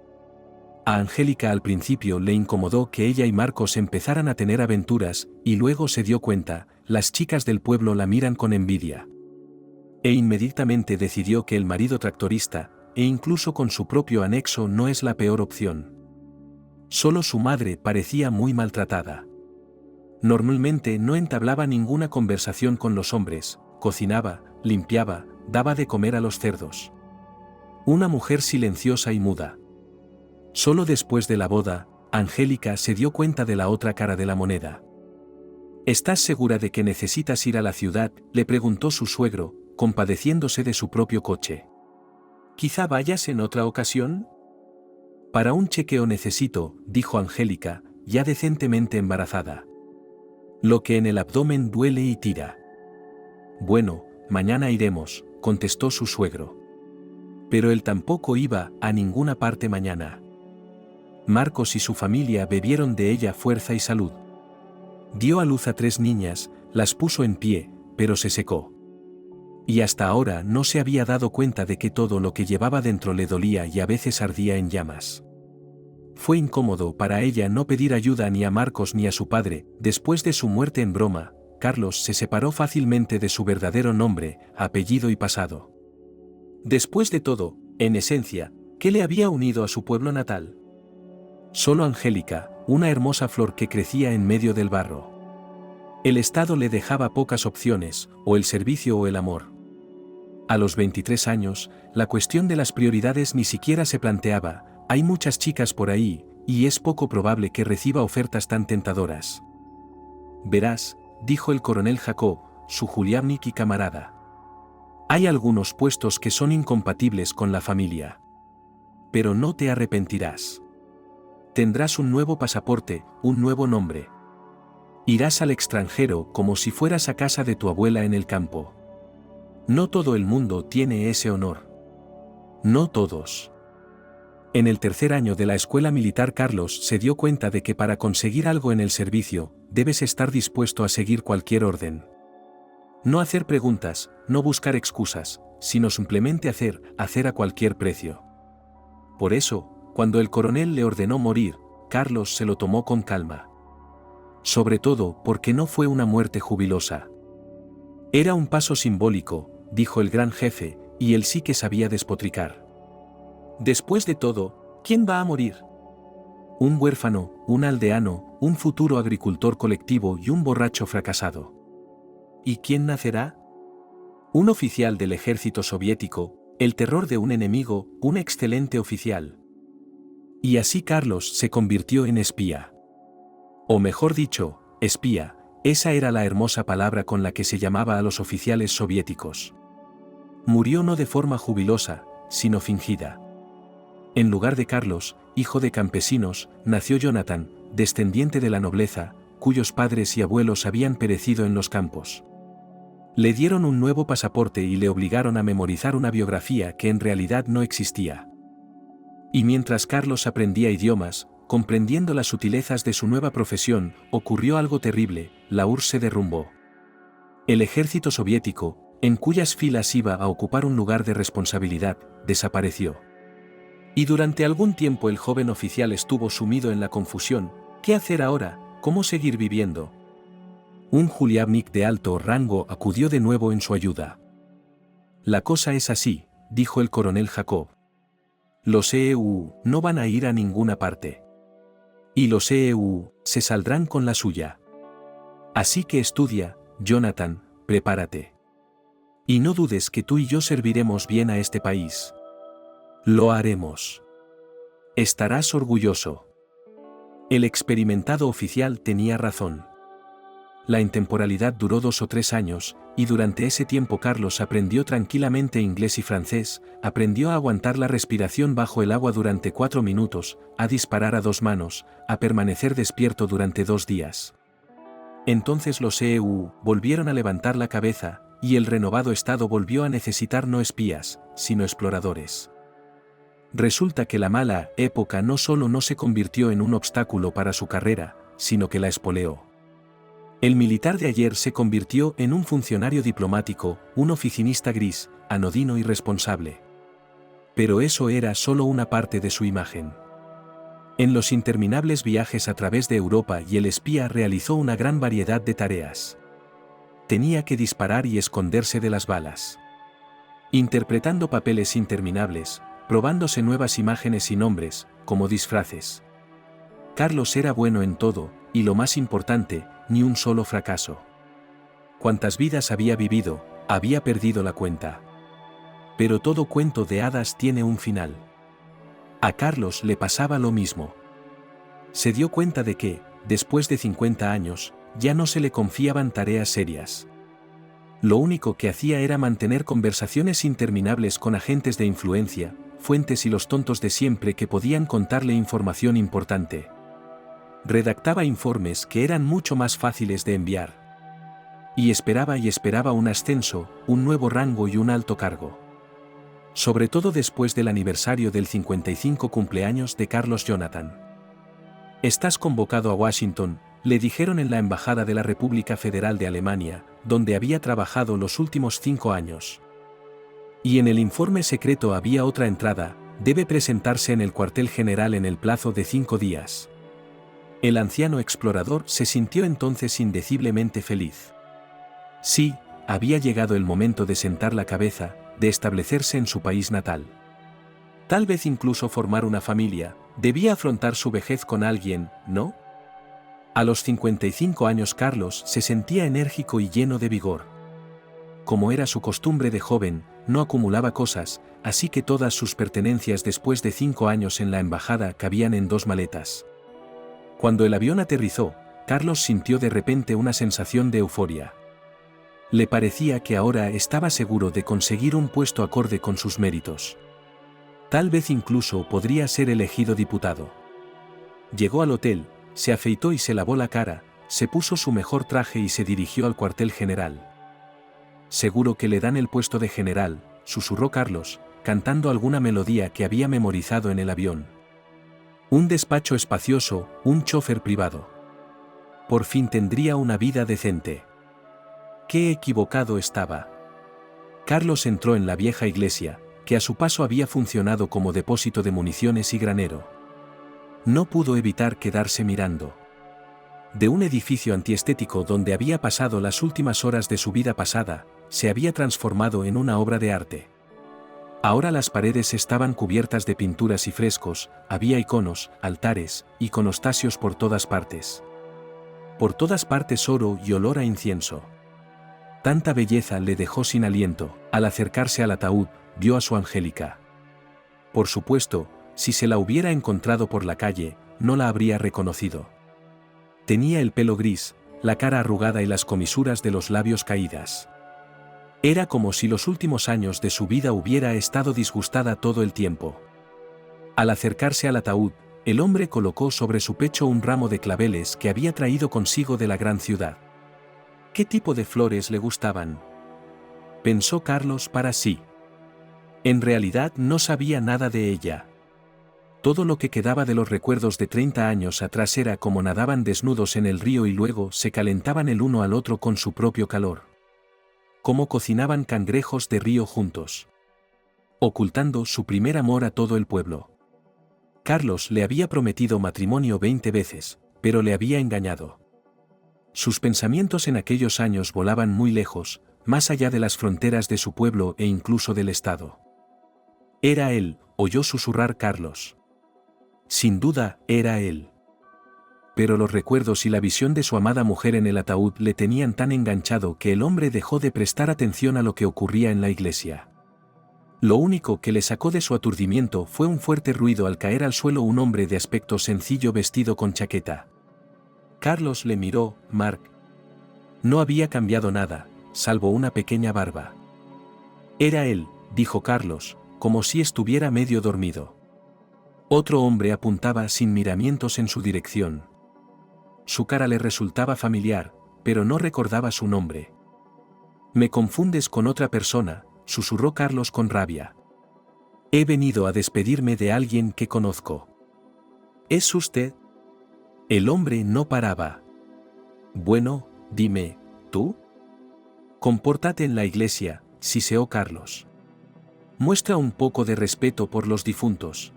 A Angélica al principio le incomodó que ella y Marcos empezaran a tener aventuras, y luego se dio cuenta, las chicas del pueblo la miran con envidia. E inmediatamente decidió que el marido tractorista, e incluso con su propio anexo no es la peor opción. Solo su madre parecía muy maltratada. Normalmente no entablaba ninguna conversación con los hombres, cocinaba, limpiaba, daba de comer a los cerdos. Una mujer silenciosa y muda. Solo después de la boda, Angélica se dio cuenta de la otra cara de la moneda. ¿Estás segura de que necesitas ir a la ciudad?, le preguntó su suegro, compadeciéndose de su propio coche. ¿Quizá vayas en otra ocasión? Para un chequeo necesito, dijo Angélica, ya decentemente embarazada. Lo que en el abdomen duele y tira. Bueno, mañana iremos, contestó su suegro. Pero él tampoco iba a ninguna parte mañana. Marcos y su familia bebieron de ella fuerza y salud. Dio a luz a 3 niñas, las puso en pie, pero se secó. Y hasta ahora no se había dado cuenta de que todo lo que llevaba dentro le dolía y a veces ardía en llamas. Fue incómodo para ella no pedir ayuda ni a Marcos ni a su padre. Después de su muerte en broma, Carlos se separó fácilmente de su verdadero nombre, apellido y pasado. Después de todo, en esencia, ¿qué le había unido a su pueblo natal? Solo Angélica, una hermosa flor que crecía en medio del barro. El Estado le dejaba pocas opciones, o el servicio o el amor. A los 23 años, la cuestión de las prioridades ni siquiera se planteaba. Hay muchas chicas por ahí, y es poco probable que reciba ofertas tan tentadoras. Verás, dijo el coronel Jacob, su Juliavnik y camarada. Hay algunos puestos que son incompatibles con la familia. Pero no te arrepentirás. Tendrás un nuevo pasaporte, un nuevo nombre. Irás al extranjero como si fueras a casa de tu abuela en el campo. No todo el mundo tiene ese honor. No todos. En el tercer año de la escuela militar Carlos se dio cuenta de que para conseguir algo en el servicio, debes estar dispuesto a seguir cualquier orden. No hacer preguntas, no buscar excusas, sino simplemente hacer a cualquier precio. Por eso, cuando el coronel le ordenó morir, Carlos se lo tomó con calma. Sobre todo porque no fue una muerte jubilosa. Era un paso simbólico, dijo el gran jefe, y él sí que sabía despotricar. Después de todo, ¿quién va a morir? Un huérfano, un aldeano, un futuro agricultor colectivo y un borracho fracasado. ¿Y quién nacerá? Un oficial del ejército soviético, el terror de un enemigo, un excelente oficial. Y así Carlos se convirtió en espía. O mejor dicho, espía, esa era la hermosa palabra con la que se llamaba a los oficiales soviéticos. Murió no de forma jubilosa, sino fingida. En lugar de Carlos, hijo de campesinos, nació Jonathan, descendiente de la nobleza, cuyos padres y abuelos habían perecido en los campos. Le dieron un nuevo pasaporte y le obligaron a memorizar una biografía que en realidad no existía. Y mientras Carlos aprendía idiomas, comprendiendo las sutilezas de su nueva profesión, ocurrió algo terrible: la URSS se derrumbó. El ejército soviético, en cuyas filas iba a ocupar un lugar de responsabilidad, desapareció. Y durante algún tiempo el joven oficial estuvo sumido en la confusión: ¿qué hacer ahora? ¿Cómo seguir viviendo? Un Juliavnik de alto rango acudió de nuevo en su ayuda. La cosa es así, dijo el coronel Jacob. Los EEU no van a ir a ninguna parte. Y los EEU se saldrán con la suya. Así que estudia, Jonathan, prepárate. Y no dudes que tú y yo serviremos bien a este país. Lo haremos. Estarás orgulloso. El experimentado oficial tenía razón. La intemporalidad duró 2 o 3 años, y durante ese tiempo Carlos aprendió tranquilamente inglés y francés, aprendió a aguantar la respiración bajo el agua durante 4 minutos, a disparar a 2 manos, a permanecer despierto durante 2 días. Entonces los EEU volvieron a levantar la cabeza, y el renovado Estado volvió a necesitar no espías, sino exploradores. Resulta que la mala época no solo no se convirtió en un obstáculo para su carrera, sino que la espoleó. El militar de ayer se convirtió en un funcionario diplomático, un oficinista gris, anodino y responsable. Pero eso era solo una parte de su imagen. En los interminables viajes a través de Europa el espía realizó una gran variedad de tareas. Tenía que disparar y esconderse de las balas. Interpretando papeles interminables, probándose nuevas imágenes y nombres, como disfraces. Carlos era bueno en todo, y lo más importante, ni un solo fracaso. Cuántas vidas había vivido, había perdido la cuenta. Pero todo cuento de hadas tiene un final. A Carlos le pasaba lo mismo. Se dio cuenta de que, después de 50 años, ya no se le confiaban tareas serias. Lo único que hacía era mantener conversaciones interminables con agentes de influencia, fuentes y los tontos de siempre que podían contarle información importante. Redactaba informes que eran mucho más fáciles de enviar. Y esperaba un ascenso, un nuevo rango y un alto cargo. Sobre todo después del aniversario del 55 cumpleaños de Carlos Jonathan. Estás convocado a Washington, le dijeron en la Embajada de la República Federal de Alemania, donde había trabajado los últimos 5 años. Y en el informe secreto había otra entrada: debe presentarse en el cuartel general en el plazo de 5 días. El anciano explorador se sintió entonces indeciblemente feliz. Sí, había llegado el momento de sentar la cabeza, de establecerse en su país natal. Tal vez incluso formar una familia. Debía afrontar su vejez con alguien, ¿no? A los 55 años Carlos se sentía enérgico y lleno de vigor. Como era su costumbre de joven, no acumulaba cosas, así que todas sus pertenencias después de 5 años en la embajada cabían en 2 maletas. Cuando el avión aterrizó, Carlos sintió de repente una sensación de euforia. Le parecía que ahora estaba seguro de conseguir un puesto acorde con sus méritos. Tal vez incluso podría ser elegido diputado. Llegó al hotel, se afeitó y se lavó la cara, se puso su mejor traje y se dirigió al cuartel general. «Seguro que le dan el puesto de general», susurró Carlos, cantando alguna melodía que había memorizado en el avión. Un despacho espacioso, un chofer privado. Por fin tendría una vida decente. ¡Qué equivocado estaba! Carlos entró en la vieja iglesia, que a su paso había funcionado como depósito de municiones y granero. No pudo evitar quedarse mirando. De un edificio antiestético donde había pasado las últimas horas de su vida pasada, se había transformado en una obra de arte. Ahora las paredes estaban cubiertas de pinturas y frescos, había iconos, altares, iconostasios por todas partes. Por todas partes oro y olor a incienso. Tanta belleza le dejó sin aliento. Al acercarse al ataúd, vio a su Angélica. Por supuesto, si se la hubiera encontrado por la calle, no la habría reconocido. Tenía el pelo gris, la cara arrugada y las comisuras de los labios caídas. Era como si los últimos años de su vida hubiera estado disgustada todo el tiempo. Al acercarse al ataúd, el hombre colocó sobre su pecho un ramo de claveles que había traído consigo de la gran ciudad. ¿Qué tipo de flores le gustaban?, pensó Carlos para sí. En realidad no sabía nada de ella. Todo lo que quedaba de los recuerdos de 30 años atrás era como nadaban desnudos en el río y luego se calentaban el uno al otro con su propio calor. Cómo cocinaban cangrejos de río juntos. Ocultando su primer amor a todo el pueblo. Carlos le había prometido matrimonio 20 veces, pero le había engañado. Sus pensamientos en aquellos años volaban muy lejos, más allá de las fronteras de su pueblo e incluso del estado. Era él, oyó susurrar Carlos. Sin duda, era él. Pero los recuerdos y la visión de su amada mujer en el ataúd le tenían tan enganchado que el hombre dejó de prestar atención a lo que ocurría en la iglesia. Lo único que le sacó de su aturdimiento fue un fuerte ruido al caer al suelo un hombre de aspecto sencillo vestido con chaqueta. Carlos le miró. Mark. No había cambiado nada, salvo una pequeña barba. Era él, dijo Carlos, como si estuviera medio dormido. Otro hombre apuntaba sin miramientos en su dirección. Su cara le resultaba familiar, pero no recordaba su nombre. «Me confundes con otra persona», susurró Carlos con rabia. «He venido a despedirme de alguien que conozco». «¿Es usted?» El hombre no paraba. «Bueno, dime, ¿tú?» «Compórtate en la iglesia», siseó Carlos. «Muestra un poco de respeto por los difuntos».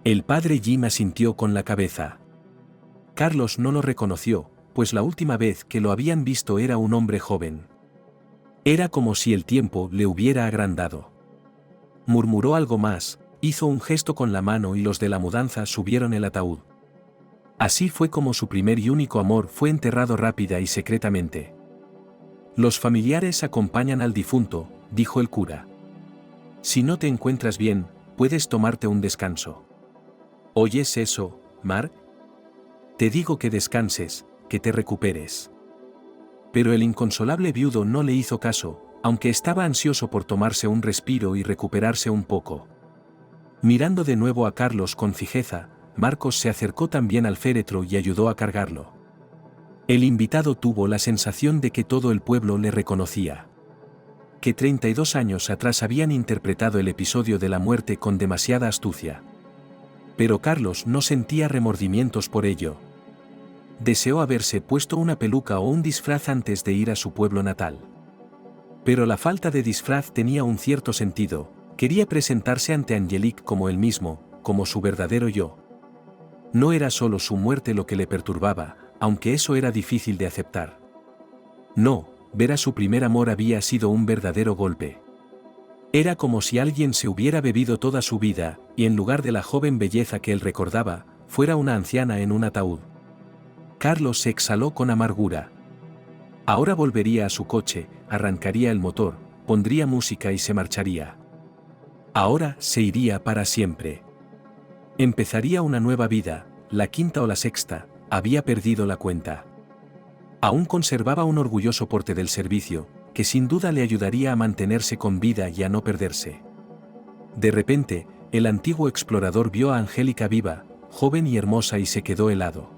El padre Jim asintió con la cabeza. Carlos no lo reconoció, pues la última vez que lo habían visto era un hombre joven. Era como si el tiempo le hubiera agrandado. Murmuró algo más, hizo un gesto con la mano y los de la mudanza subieron el ataúd. Así fue como su primer y único amor fue enterrado rápida y secretamente. «Los familiares acompañan al difunto», dijo el cura. «Si no te encuentras bien, puedes tomarte un descanso». «¿Oyes eso, Mark? Te digo que descanses, que te recuperes». Pero el inconsolable viudo no le hizo caso, aunque estaba ansioso por tomarse un respiro y recuperarse un poco. Mirando de nuevo a Carlos con fijeza, Marcos se acercó también al féretro y ayudó a cargarlo. El invitado tuvo la sensación de que todo el pueblo le reconocía. Que 32 años atrás habían interpretado el episodio de la muerte con demasiada astucia. Pero Carlos no sentía remordimientos por ello. Deseó haberse puesto una peluca o un disfraz antes de ir a su pueblo natal. Pero la falta de disfraz tenía un cierto sentido, quería presentarse ante Angelique como él mismo, como su verdadero yo. No era solo su muerte lo que le perturbaba, aunque eso era difícil de aceptar. No, ver a su primer amor había sido un verdadero golpe. Era como si alguien se hubiera bebido toda su vida, y en lugar de la joven belleza que él recordaba, fuera una anciana en un ataúd. Carlos se exhaló con amargura. Ahora volvería a su coche, arrancaría el motor, pondría música y se marcharía. Ahora se iría para siempre. Empezaría una nueva vida, la quinta o la sexta, había perdido la cuenta. Aún conservaba un orgulloso porte del servicio, que sin duda le ayudaría a mantenerse con vida y a no perderse. De repente, el antiguo explorador vio a Angélica viva, joven y hermosa y se quedó helado.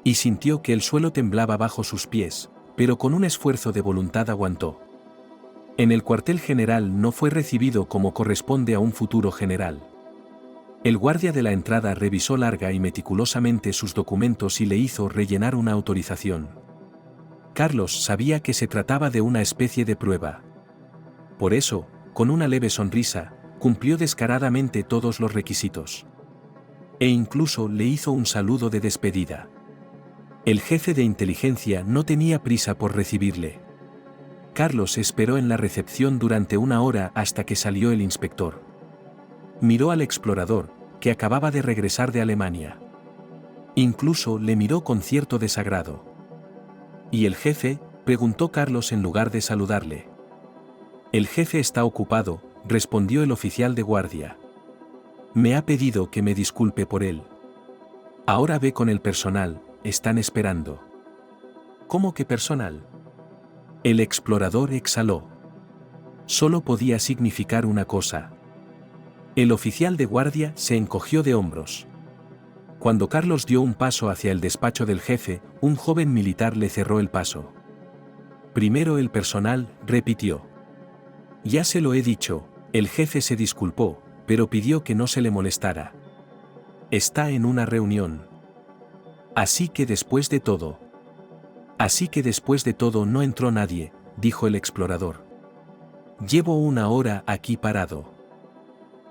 Y sintió que el suelo temblaba bajo sus pies, pero con un esfuerzo de voluntad aguantó. En el cuartel general no fue recibido como corresponde a un futuro general. El guardia de la entrada revisó larga y meticulosamente sus documentos y le hizo rellenar una autorización. Carlos sabía que se trataba de una especie de prueba. Por eso, con una leve sonrisa, cumplió descaradamente todos los requisitos. E incluso le hizo un saludo de despedida. El jefe de inteligencia no tenía prisa por recibirle. Carlos esperó en la recepción durante 1 hora hasta que salió el inspector. Miró al explorador, que acababa de regresar de Alemania. Incluso le miró con cierto desagrado. ¿Y el jefe?, preguntó Carlos en lugar de saludarle. El jefe está ocupado, respondió el oficial de guardia. Me ha pedido que me disculpe por él. Ahora ve con el personal, están esperando. ¿Cómo que personal? El explorador exhaló. Solo podía significar una cosa. El oficial de guardia se encogió de hombros. Cuando Carlos dio un paso hacia el despacho del jefe, un joven militar le cerró el paso. Primero el personal, repitió. Ya se lo he dicho, el jefe se disculpó, pero pidió que no se le molestara. Está en una reunión. Así que después de todo no entró nadie, dijo el explorador. Llevo 1 hora aquí parado.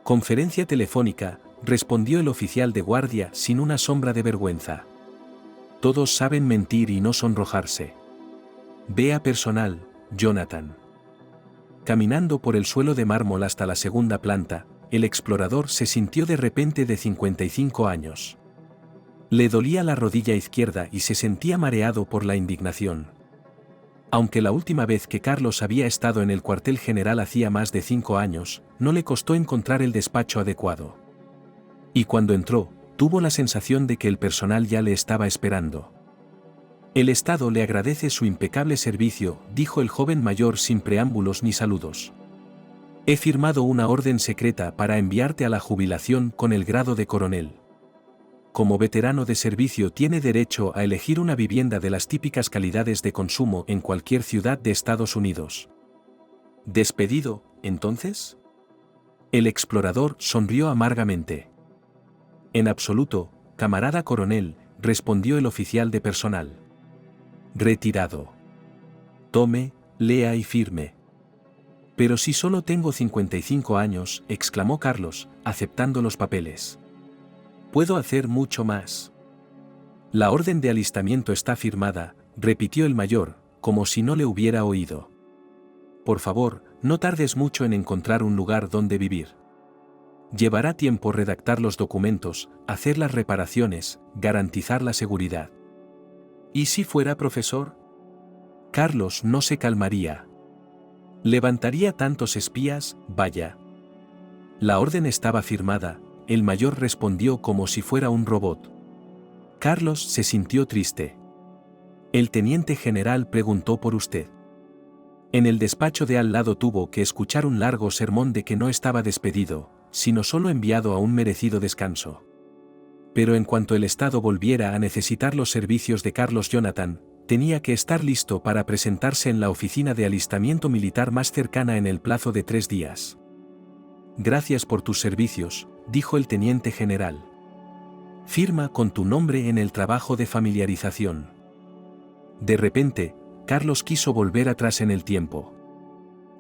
Conferencia telefónica, respondió el oficial de guardia sin una sombra de vergüenza. Todos saben mentir y no sonrojarse. Ve a personal, Jonathan. Caminando por el suelo de mármol hasta la segunda planta, el explorador se sintió de repente de 55 años. Le dolía la rodilla izquierda y se sentía mareado por la indignación. Aunque la última vez que Carlos había estado en el cuartel general hacía más de 5 años, no le costó encontrar el despacho adecuado. Y cuando entró, tuvo la sensación de que el personal ya le estaba esperando. El Estado le agradece su impecable servicio, dijo el joven mayor sin preámbulos ni saludos. He firmado una orden secreta para enviarte a la jubilación con el grado de coronel. Como veterano de servicio tiene derecho a elegir una vivienda de las típicas calidades de consumo en cualquier ciudad de Estados Unidos. ¿Despedido, entonces? El explorador sonrió amargamente. En absoluto, camarada coronel, respondió el oficial de personal. Retirado. Tome, lea y firme. Pero si solo tengo 55 años, exclamó Carlos, aceptando los papeles. Puedo hacer mucho más. La orden de alistamiento está firmada, repitió el mayor, como si no le hubiera oído. Por favor, no tardes mucho en encontrar un lugar donde vivir. Llevará tiempo redactar los documentos, hacer las reparaciones, garantizar la seguridad. ¿Y si fuera profesor? Carlos no se calmaría. ¿Levantaría tantos espías? Vaya. La orden estaba firmada. El mayor respondió como si fuera un robot. Carlos se sintió triste. El teniente general preguntó por usted. En el despacho de al lado tuvo que escuchar un largo sermón de que no estaba despedido, sino solo enviado a un merecido descanso. Pero en cuanto el Estado volviera a necesitar los servicios de Carlos Jonathan, tenía que estar listo para presentarse en la oficina de alistamiento militar más cercana en el plazo de 3 días. Gracias por tus servicios, dijo el teniente general. Firma con tu nombre en el trabajo de familiarización. De repente, Carlos quiso volver atrás en el tiempo.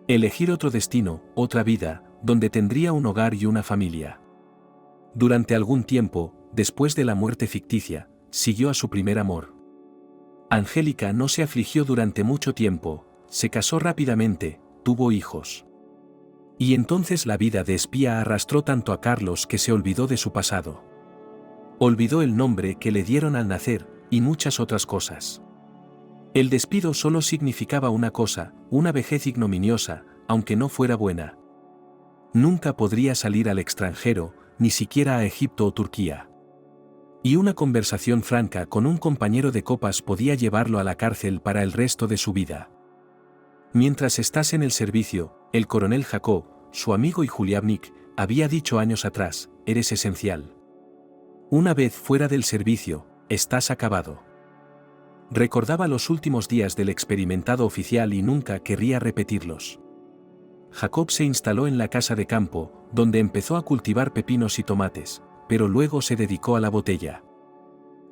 Elegir otro destino, otra vida, donde tendría un hogar y una familia. Durante algún tiempo, después de la muerte ficticia, siguió a su primer amor. Angélica no se afligió durante mucho tiempo, se casó rápidamente, tuvo hijos. Y entonces la vida de espía arrastró tanto a Carlos que se olvidó de su pasado. Olvidó el nombre que le dieron al nacer, y muchas otras cosas. El despido solo significaba una cosa, una vejez ignominiosa, aunque no fuera buena. Nunca podría salir al extranjero, ni siquiera a Egipto o Turquía. Y una conversación franca con un compañero de copas podía llevarlo a la cárcel para el resto de su vida. Mientras estás en el servicio, el coronel Jacob, su amigo y Juliavnik, había dicho años atrás, eres esencial. Una vez fuera del servicio, estás acabado. Recordaba los últimos días del experimentado oficial y nunca querría repetirlos. Jacob se instaló en la casa de campo, donde empezó a cultivar pepinos y tomates, pero luego se dedicó a la botella.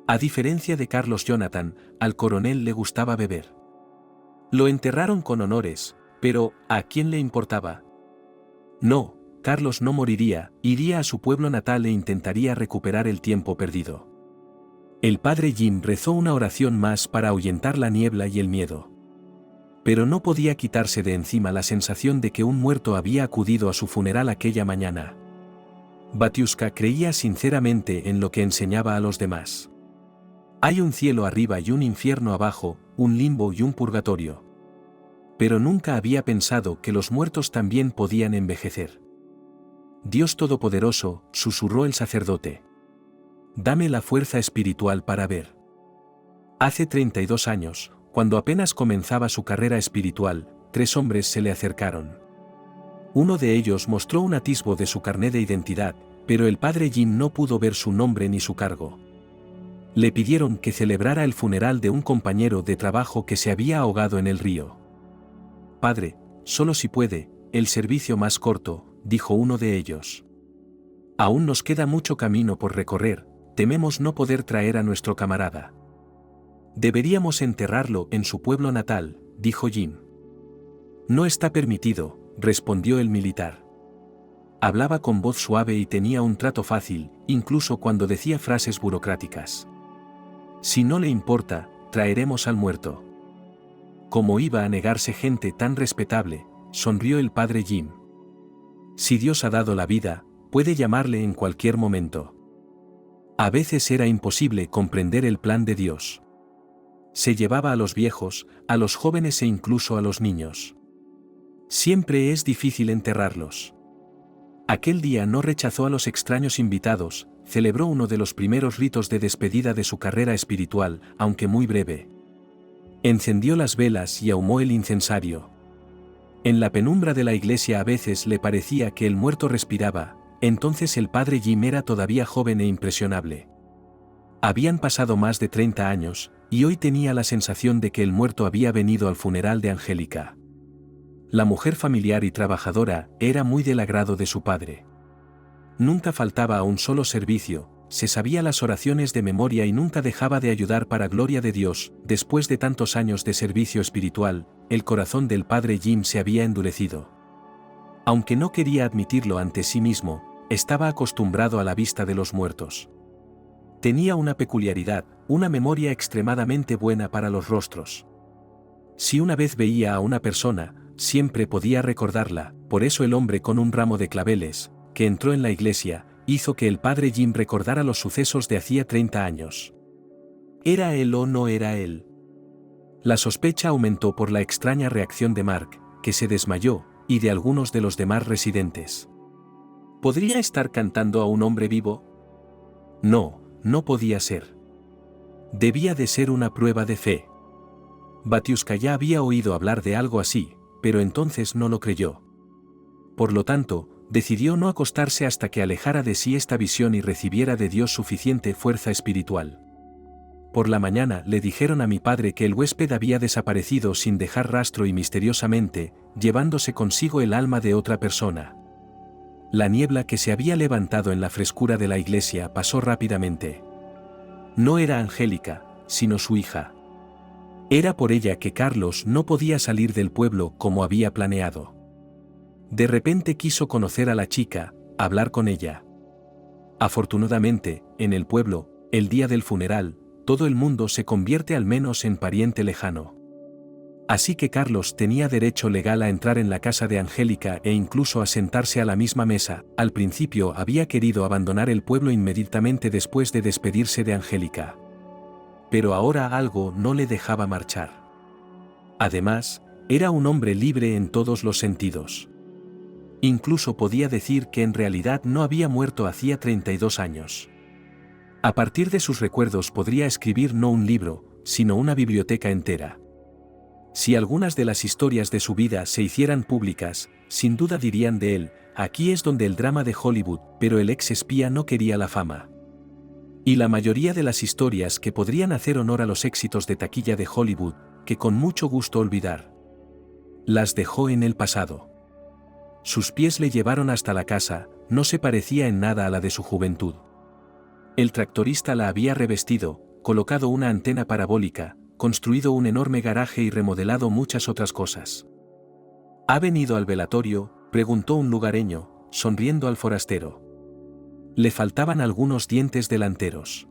A diferencia de Carlos Jonathan, al coronel le gustaba beber. Lo enterraron con honores, pero ¿a quién le importaba? No, Carlos no moriría, iría a su pueblo natal e intentaría recuperar el tiempo perdido. El padre Jim rezó una oración más para ahuyentar la niebla y el miedo. Pero no podía quitarse de encima la sensación de que un muerto había acudido a su funeral aquella mañana. Batiuska creía sinceramente en lo que enseñaba a los demás. Hay un cielo arriba y un infierno abajo, un limbo y un purgatorio. Pero nunca había pensado que los muertos también podían envejecer. Dios Todopoderoso, susurró el sacerdote. Dame la fuerza espiritual para ver. Hace 32 años, cuando apenas comenzaba su carrera espiritual, 3 hombres se le acercaron. Uno de ellos mostró un atisbo de su carné de identidad, pero el padre Jim no pudo ver su nombre ni su cargo. Le pidieron que celebrara el funeral de un compañero de trabajo que se había ahogado en el río. Padre, solo si puede, el servicio más corto, dijo uno de ellos. Aún nos queda mucho camino por recorrer, tememos no poder traer a nuestro camarada. Deberíamos enterrarlo en su pueblo natal, dijo Jim. No está permitido, respondió el militar. Hablaba con voz suave y tenía un trato fácil, incluso cuando decía frases burocráticas. Si no le importa, traeremos al muerto. ¿Cómo iba a negarse gente tan respetable?, sonrió el padre Jim. Si Dios ha dado la vida, puede llamarle en cualquier momento. A veces era imposible comprender el plan de Dios. Se llevaba a los viejos, a los jóvenes e incluso a los niños. Siempre es difícil enterrarlos. Aquel día no rechazó a los extraños invitados, celebró uno de los primeros ritos de despedida de su carrera espiritual, aunque muy breve. Encendió las velas y ahumó el incensario. En la penumbra de la iglesia a veces le parecía que el muerto respiraba, entonces el padre Jim era todavía joven e impresionable. Habían pasado más de 30 años, y hoy tenía la sensación de que el muerto había venido al funeral de Angélica. La mujer familiar y trabajadora era muy del agrado de su padre. Nunca faltaba a un solo servicio, se sabía las oraciones de memoria y nunca dejaba de ayudar para gloria de Dios. Después de tantos años de servicio espiritual, el corazón del padre Jim se había endurecido. Aunque no quería admitirlo ante sí mismo, estaba acostumbrado a la vista de los muertos. Tenía una peculiaridad, una memoria extremadamente buena para los rostros. Si una vez veía a una persona, siempre podía recordarla, por eso el hombre con un ramo de claveles, que entró en la iglesia, hizo que el padre Jim recordara los sucesos de hacía 30 años. ¿Era él o no era él? La sospecha aumentó por la extraña reacción de Mark, que se desmayó, y de algunos de los demás residentes. ¿Podría estar cantando a un hombre vivo? No, no podía ser. Debía de ser una prueba de fe. Batiuska ya había oído hablar de algo así, pero entonces no lo creyó. Por lo tanto, decidió no acostarse hasta que alejara de sí esta visión y recibiera de Dios suficiente fuerza espiritual. Por la mañana le dijeron a mi padre que el huésped había desaparecido sin dejar rastro y misteriosamente, llevándose consigo el alma de otra persona. La niebla que se había levantado en la frescura de la iglesia pasó rápidamente. No era Angélica, sino su hija. Era por ella que Carlos no podía salir del pueblo como había planeado. De repente quiso conocer a la chica, hablar con ella. Afortunadamente, en el pueblo, el día del funeral, todo el mundo se convierte al menos en pariente lejano. Así que Carlos tenía derecho legal a entrar en la casa de Angélica e incluso a sentarse a la misma mesa. Al principio había querido abandonar el pueblo inmediatamente después de despedirse de Angélica. Pero ahora algo no le dejaba marchar. Además, era un hombre libre en todos los sentidos. Incluso podía decir que en realidad no había muerto hacía 32 años. A partir de sus recuerdos podría escribir no un libro, sino una biblioteca entera. Si algunas de las historias de su vida se hicieran públicas, sin duda dirían de él, aquí es donde el drama de Hollywood, pero el ex espía no quería la fama. Y la mayoría de las historias que podrían hacer honor a los éxitos de taquilla de Hollywood, que con mucho gusto olvidar, las dejó en el pasado. Sus pies le llevaron hasta la casa, no se parecía en nada a la de su juventud. El tractorista la había revestido, colocado una antena parabólica, construido un enorme garaje y remodelado muchas otras cosas. ¿Ha venido al velatorio?, preguntó un lugareño, sonriendo al forastero. Le faltaban algunos dientes delanteros.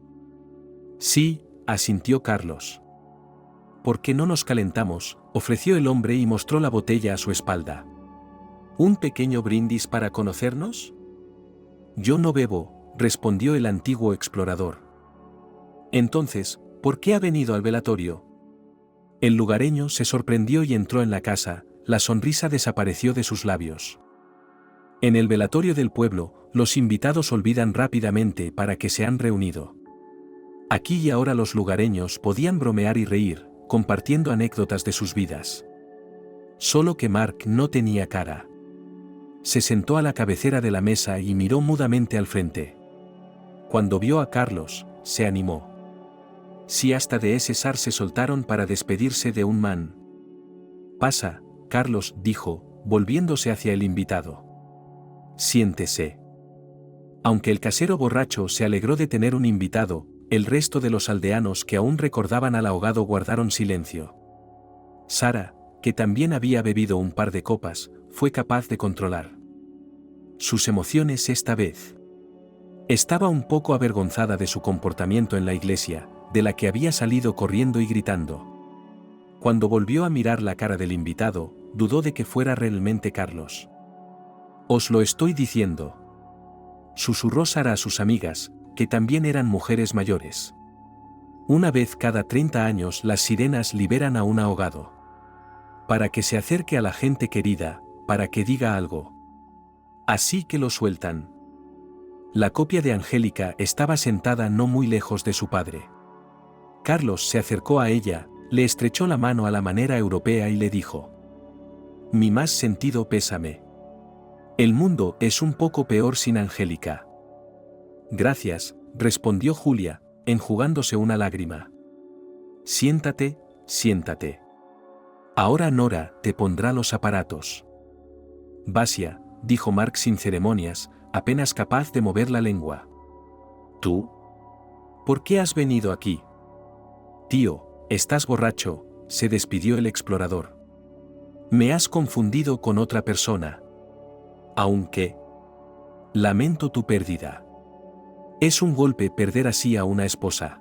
Sí, asintió Carlos. ¿Por qué no nos calentamos?, ofreció el hombre y mostró la botella a su espalda. ¿Un pequeño brindis para conocernos? Yo no bebo, respondió el antiguo explorador. Entonces, ¿por qué ha venido al velatorio? El lugareño se sorprendió y entró en la casa, la sonrisa desapareció de sus labios. En el velatorio del pueblo, los invitados olvidan rápidamente para qué se han reunido. Aquí y ahora los lugareños podían bromear y reír, compartiendo anécdotas de sus vidas. Solo que Mark no tenía cara. Se sentó a la cabecera de la mesa y miró mudamente al frente. Cuando vio a Carlos, se animó. Sí, hasta de ese zar se soltaron para despedirse de un man. Pasa, Carlos, dijo, volviéndose hacia el invitado. Siéntese. Aunque el casero borracho se alegró de tener un invitado, el resto de los aldeanos que aún recordaban al ahogado guardaron silencio. Sara, que también había bebido un par de copas, fue capaz de controlar sus emociones esta vez. Estaba un poco avergonzada de su comportamiento en la iglesia, de la que había salido corriendo y gritando. Cuando volvió a mirar la cara del invitado, dudó de que fuera realmente Carlos. Os lo estoy diciendo. Susurró Sara a sus amigas, que también eran mujeres mayores. Una vez cada 30 años las sirenas liberan a un ahogado. Para que se acerque a la gente querida, para que diga algo. Así que lo sueltan. La copia de Angélica estaba sentada no muy lejos de su padre. Carlos se acercó a ella, le estrechó la mano a la manera europea y le dijo: Mi más sentido pésame. El mundo es un poco peor sin Angélica. Gracias, respondió Julia, enjugándose una lágrima. Siéntate, siéntate. Ahora Nora te pondrá los aparatos. Basia, dijo Mark sin ceremonias, apenas capaz de mover la lengua. ¿Tú? ¿Por qué has venido aquí? Tío, estás borracho, se despidió el explorador. Me has confundido con otra persona. Aunque lamento tu pérdida. Es un golpe perder así a una esposa.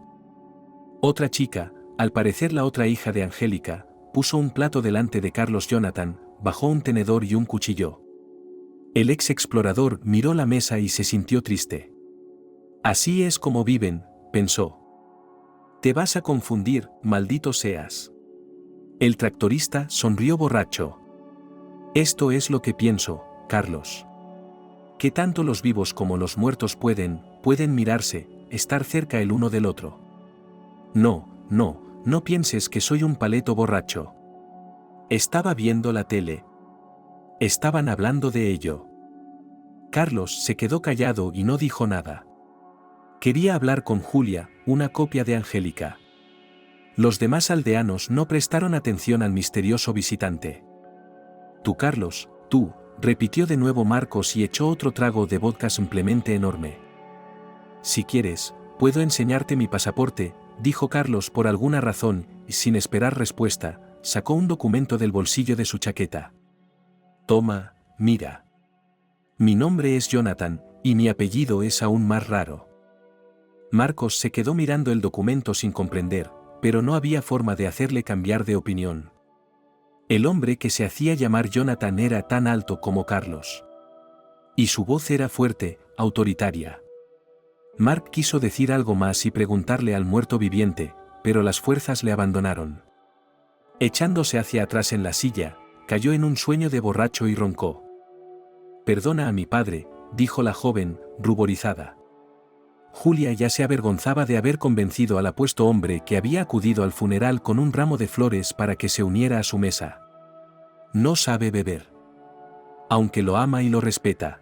Otra chica, al parecer la otra hija de Angélica, puso un plato delante de Carlos Jonathan, bajó un tenedor y un cuchillo. El ex explorador miró la mesa y se sintió triste. Así es como viven, pensó. Te vas a confundir, maldito seas. El tractorista sonrió borracho. Esto es lo que pienso, Carlos. Que tanto los vivos como los muertos pueden mirarse, estar cerca el uno del otro. No pienses que soy un paleto borracho. Estaba viendo la tele. Estaban hablando de ello. Carlos se quedó callado y no dijo nada. Quería hablar con Julia, una copia de Angélica. Los demás aldeanos no prestaron atención al misterioso visitante. Tú, Carlos, tú, repitió de nuevo Marcos y echó otro trago de vodka simplemente enorme. Si quieres, Puedo enseñarte mi pasaporte, dijo Carlos por alguna razón, y sin esperar respuesta, sacó un documento del bolsillo de su chaqueta. Toma, mira. Mi nombre es Jonathan, y mi apellido es aún más raro. Marcos se quedó mirando el documento sin comprender, pero no había forma de hacerle cambiar de opinión. El hombre que se hacía llamar Jonathan era tan alto como Carlos. Y su voz era fuerte, autoritaria. Mark quiso decir algo más y preguntarle al muerto viviente, pero las fuerzas le abandonaron. Echándose hacia atrás en la silla, cayó en un sueño de borracho y roncó. Perdona a mi padre, dijo la joven, ruborizada. Julia ya se avergonzaba de haber convencido al apuesto hombre que había acudido al funeral con un ramo de flores para que se uniera a su mesa. No sabe beber. Aunque lo ama y lo respeta.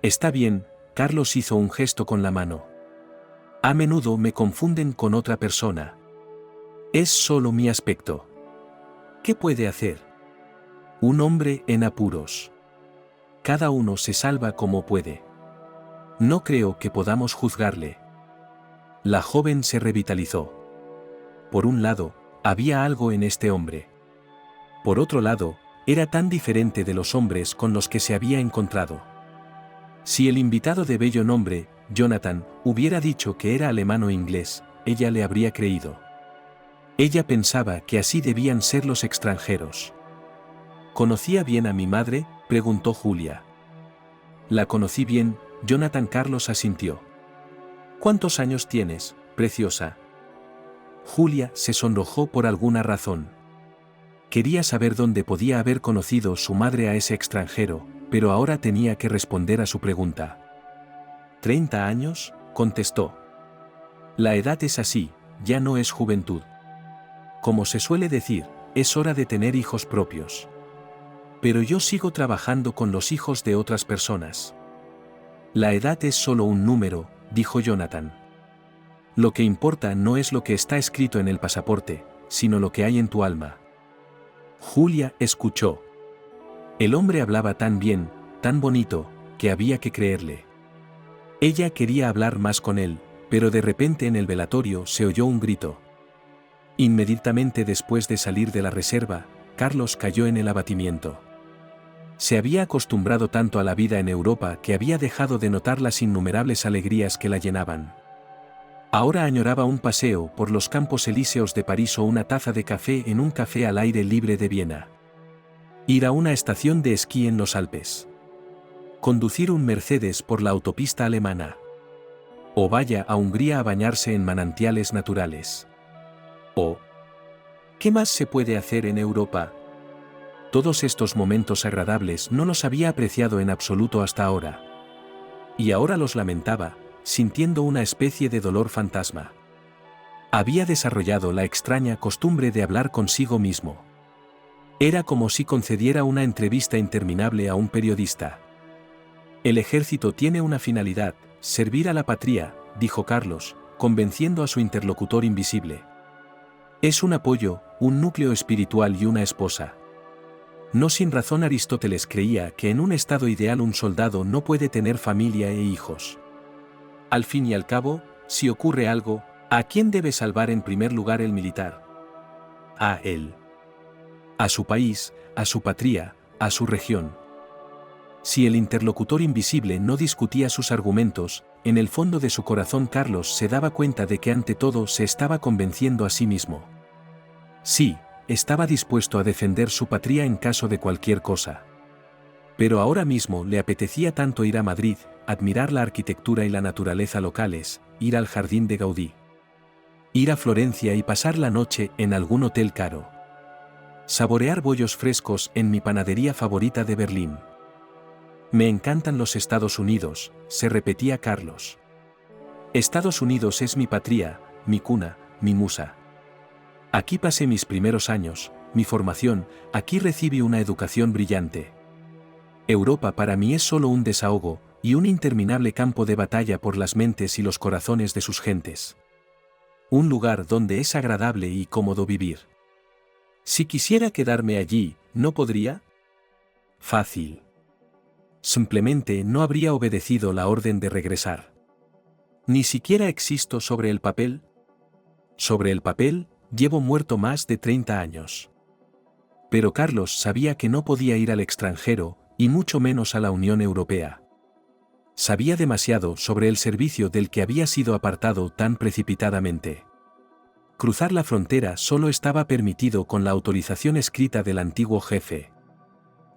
Está bien, Carlos hizo un gesto con la mano. A menudo me confunden con otra persona. Es solo mi aspecto. ¿Qué puede hacer? Un hombre en apuros. Cada uno se salva como puede. No creo que podamos juzgarle. La joven se revitalizó. Por un lado, había algo en este hombre. Por otro lado, era tan diferente de los hombres con los que se había encontrado. Si el invitado de bello nombre, Jonathan, hubiera dicho que era alemán o inglés, ella le habría creído. Ella pensaba que así debían ser los extranjeros. ¿Conocía bien a mi madre?, preguntó Julia. La conocí bien, Jonathan. Carlos asintió. ¿Cuántos años tienes, preciosa? Julia se sonrojó por alguna razón. Quería saber dónde podía haber conocido su madre a ese extranjero, pero ahora tenía que responder a su pregunta. 30 años, contestó. La edad es así, ya no es juventud. Como se suele decir, es hora de tener hijos propios. Pero yo sigo trabajando con los hijos de otras personas. La edad es solo un número, dijo Jonathan. Lo que importa no es lo que está escrito en el pasaporte, sino lo que hay en tu alma. Julia escuchó. El hombre hablaba tan bien, tan bonito, que había que creerle. Ella quería hablar más con él, pero de repente en el velatorio se oyó un grito. Inmediatamente después de salir de la reserva, Carlos cayó en el abatimiento. Se había acostumbrado tanto a la vida en Europa que había dejado de notar las innumerables alegrías que la llenaban. Ahora añoraba un paseo por los Campos Elíseos de París o una taza de café en un café al aire libre de Viena. Ir a una estación de esquí en los Alpes. Conducir un Mercedes por la autopista alemana. O vaya a Hungría a bañarse en manantiales naturales. O ¿qué más se puede hacer en Europa? Todos estos momentos agradables no los había apreciado en absoluto hasta ahora. Y ahora los lamentaba, sintiendo una especie de dolor fantasma. Había desarrollado la extraña costumbre de hablar consigo mismo. Era como si concediera una entrevista interminable a un periodista. El ejército tiene una finalidad, servir a la patria, dijo Carlos, convenciendo a su interlocutor invisible. Es un apoyo, un núcleo espiritual y una esposa. No sin razón Aristóteles creía que en un estado ideal un soldado no puede tener familia e hijos. Al fin y al cabo, si ocurre algo, ¿a quién debe salvar en primer lugar el militar? A él. A su país, a su patria, a su región. Si el interlocutor invisible no discutía sus argumentos, en el fondo de su corazón Carlos se daba cuenta de que ante todo se estaba convenciendo a sí mismo. Sí, estaba dispuesto a defender su patria en caso de cualquier cosa. Pero ahora mismo le apetecía tanto ir a Madrid, admirar la arquitectura y la naturaleza locales, ir al jardín de Gaudí. Ir a Florencia y pasar la noche en algún hotel caro. Saborear bollos frescos en mi panadería favorita de Berlín. Me encantan los Estados Unidos, se repetía Carlos. Estados Unidos es mi patria, mi cuna, mi musa. Aquí pasé mis primeros años, mi formación, aquí recibí una educación brillante. Europa para mí es solo un desahogo, y un interminable campo de batalla por las mentes y los corazones de sus gentes. Un lugar donde es agradable y cómodo vivir. Si quisiera quedarme allí, ¿no podría? Fácil. Simplemente no habría obedecido la orden de regresar. Ni siquiera existo sobre el papel. Sobre el papel, llevo muerto más de 30 años. Pero Carlos sabía que no podía ir al extranjero, y mucho menos a la Unión Europea. Sabía demasiado sobre el servicio del que había sido apartado tan precipitadamente. Cruzar la frontera solo estaba permitido con la autorización escrita del antiguo jefe.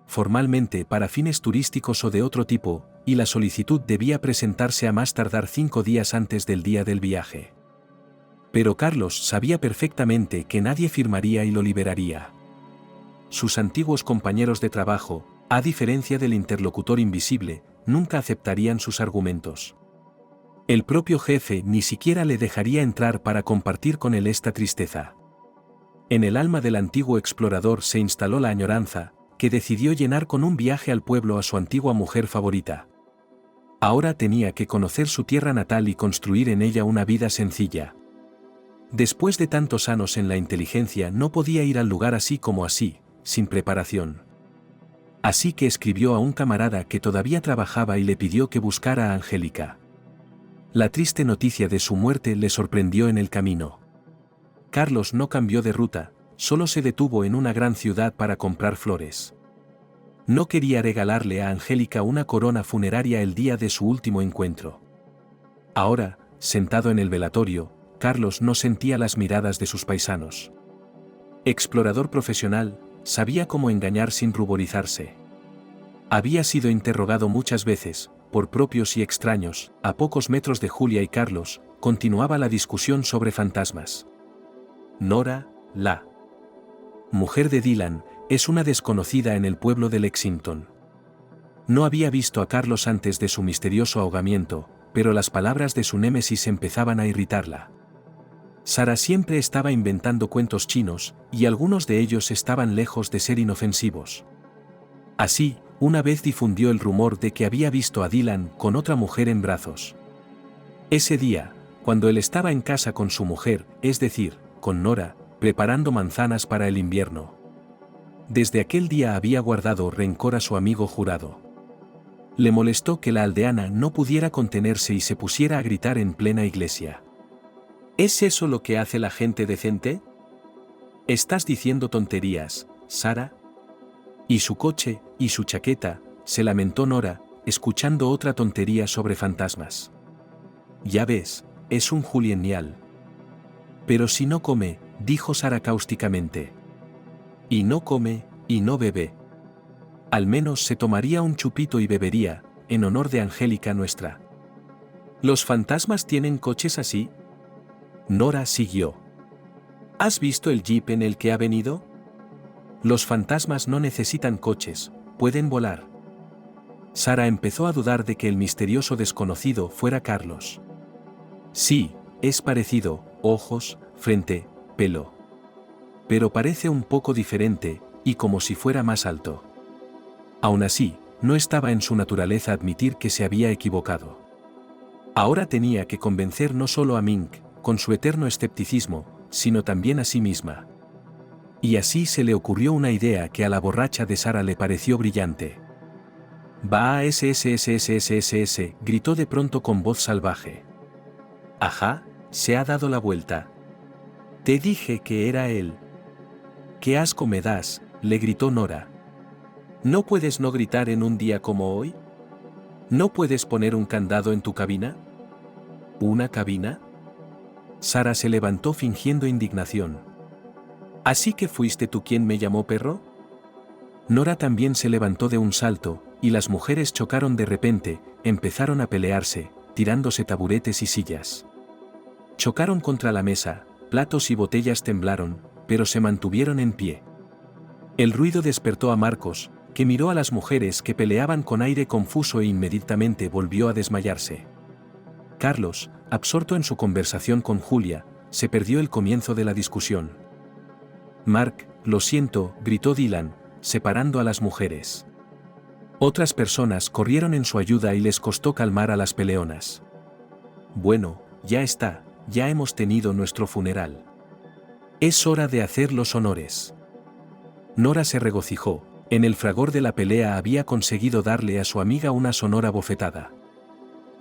Formalmente para fines turísticos o de otro tipo, y la solicitud debía presentarse a más tardar 5 días antes del día del viaje. Pero Carlos sabía perfectamente que nadie firmaría y lo liberaría. Sus antiguos compañeros de trabajo, a diferencia del interlocutor invisible, nunca aceptarían sus argumentos. El propio jefe ni siquiera le dejaría entrar para compartir con él esta tristeza. En el alma del antiguo explorador se instaló la añoranza, que decidió llenar con un viaje al pueblo a su antigua mujer favorita. Ahora tenía que conocer su tierra natal y construir en ella una vida sencilla. Después de tantos años en la inteligencia no podía ir al lugar así como así, sin preparación. Así que escribió a un camarada que todavía trabajaba y le pidió que buscara a Angélica. La triste noticia de su muerte le sorprendió en el camino. Carlos no cambió de ruta, solo se detuvo en una gran ciudad para comprar flores. No quería regalarle a Angélica una corona funeraria el día de su último encuentro. Ahora, sentado en el velatorio, Carlos no sentía las miradas de sus paisanos. Explorador profesional, sabía cómo engañar sin ruborizarse. Había sido interrogado muchas veces, por propios y extraños, a pocos metros de Julia y Carlos, continuaba la discusión sobre fantasmas. Nora, la mujer de Dylan, es una desconocida en el pueblo de Lexington. No había visto a Carlos antes de su misterioso ahogamiento, pero las palabras de su némesis empezaban a irritarla. Sara siempre estaba inventando cuentos chinos, y algunos de ellos estaban lejos de ser inofensivos. Así, una vez difundió el rumor de que había visto a Dylan con otra mujer en brazos. Ese día, cuando él estaba en casa con su mujer, es decir, con Nora, preparando manzanas para el invierno. Desde aquel día había guardado rencor a su amigo jurado. Le molestó que la aldeana no pudiera contenerse y se pusiera a gritar en plena iglesia. ¿Es eso lo que hace la gente decente? Estás diciendo tonterías, Sara. Y su coche, y su chaqueta, se lamentó Nora, escuchando otra tontería sobre fantasmas. Ya ves, es un julienial. Pero si no come, dijo Sara cáusticamente. Y no come, y no bebe. Al menos se tomaría un chupito y bebería, en honor de Angélica nuestra. ¿Los fantasmas tienen coches así? Nora siguió. ¿Has visto el jeep en el que ha venido? Los fantasmas no necesitan coches, pueden volar. Sara empezó a dudar de que el misterioso desconocido fuera Carlos. Sí, es parecido, ojos, frente, pelo. Pero parece un poco diferente, y como si fuera más alto. Aún así, no estaba en su naturaleza admitir que se había equivocado. Ahora tenía que convencer no solo a Mink, con su eterno escepticismo, sino también a sí misma. Y así se le ocurrió una idea que a la borracha de Sara le pareció brillante. «Va a SSSSSSS», gritó de pronto con voz salvaje. «Ajá, se ha dado la vuelta. Te dije que era él». «¡Qué asco me das!», le gritó Nora. «¿No puedes no gritar en un día como hoy? ¿No puedes poner un candado en tu cabina?» «¿Una cabina?». Sara se levantó fingiendo indignación. ¿Así que fuiste tú quien me llamó perro? Nora también se levantó de un salto, y las mujeres chocaron de repente, empezaron a pelearse, tirándose taburetes y sillas. Chocaron contra la mesa, platos y botellas temblaron, pero se mantuvieron en pie. El ruido despertó a Marcos, que miró a las mujeres que peleaban con aire confuso e inmediatamente volvió a desmayarse. Carlos, absorto en su conversación con Julia, se perdió el comienzo de la discusión. «Mark, lo siento», gritó Dylan, separando a las mujeres. Otras personas corrieron en su ayuda y les costó calmar a las peleonas. «Bueno, ya está, ya hemos tenido nuestro funeral. Es hora de hacer los honores». Nora se regocijó, en el fragor de la pelea había conseguido darle a su amiga una sonora bofetada.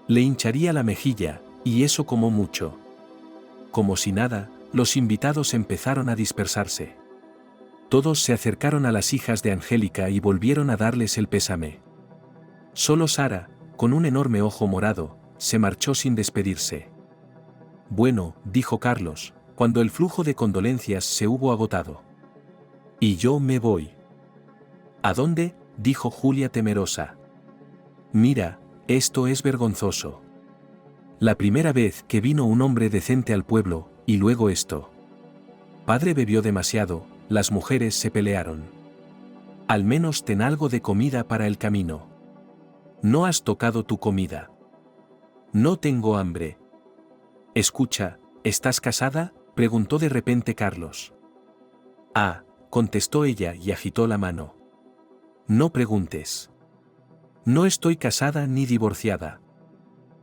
Le hincharía la mejilla, Y eso como mucho. Como si nada, los invitados empezaron a dispersarse. Todos se acercaron a las hijas de Angélica y volvieron a darles el pésame. Solo Sara, con un enorme ojo morado, se marchó sin despedirse. Bueno, dijo Carlos, cuando el flujo de condolencias se hubo agotado. Y yo me voy. ¿A dónde?, dijo Julia temerosa. Mira, esto es vergonzoso. La primera vez que vino un hombre decente al pueblo, y luego esto. Padre bebió demasiado, las mujeres se pelearon. Al menos ten algo de comida para el camino. No has tocado tu comida. No tengo hambre. Escucha, ¿estás casada?, preguntó de repente Carlos. Ah, contestó ella y agitó la mano. No preguntes. No estoy casada ni divorciada.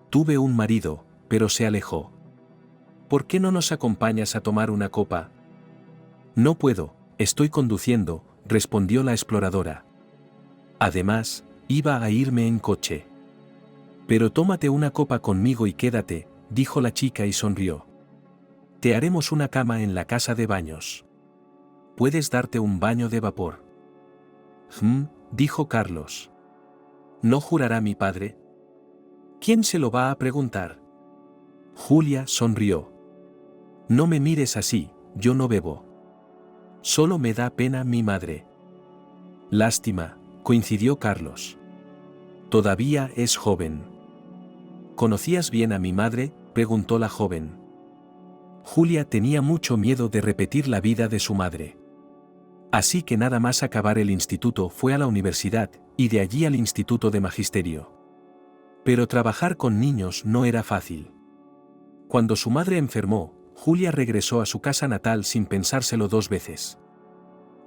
Tuve un marido, pero se alejó. ¿Por qué no nos acompañas a tomar una copa? No puedo, estoy conduciendo, respondió la exploradora. Además, iba a irme en coche. Pero tómate una copa conmigo y quédate, dijo la chica y sonrió. Te haremos una cama en la casa de baños. Puedes darte un baño de vapor. Dijo Carlos. ¿No jurará mi padre? ¿Quién se lo va a preguntar? Julia sonrió. No me mires así, yo no bebo. Solo me da pena mi madre. Lástima, coincidió Carlos. Todavía es joven. ¿Conocías bien a mi madre?, preguntó la joven. Julia tenía mucho miedo de repetir la vida de su madre. Así que nada más acabar el instituto fue a la universidad, y de allí al instituto de magisterio. Pero trabajar con niños no era fácil. Cuando su madre enfermó, Julia regresó a su casa natal sin pensárselo dos veces.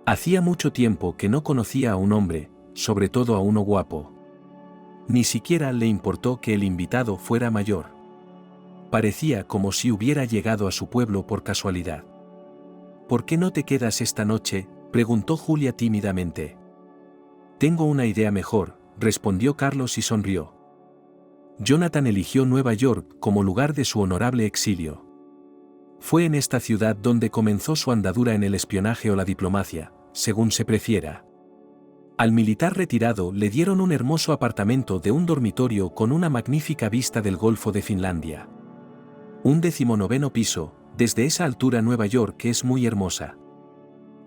Hacía mucho tiempo que no conocía a un hombre, sobre todo a uno guapo. Ni siquiera le importó que el invitado fuera mayor. Parecía como si hubiera llegado a su pueblo por casualidad. ¿Por qué no te quedas esta noche?, preguntó Julia tímidamente. Tengo una idea mejor, respondió Carlos y sonrió. Jonathan eligió Nueva York como lugar de su honorable exilio. Fue en esta ciudad donde comenzó su andadura en el espionaje o la diplomacia, según se prefiera. Al militar retirado le dieron un hermoso apartamento de un dormitorio con una magnífica vista del Golfo de Finlandia. Un 19º piso, desde esa altura Nueva York es muy hermosa.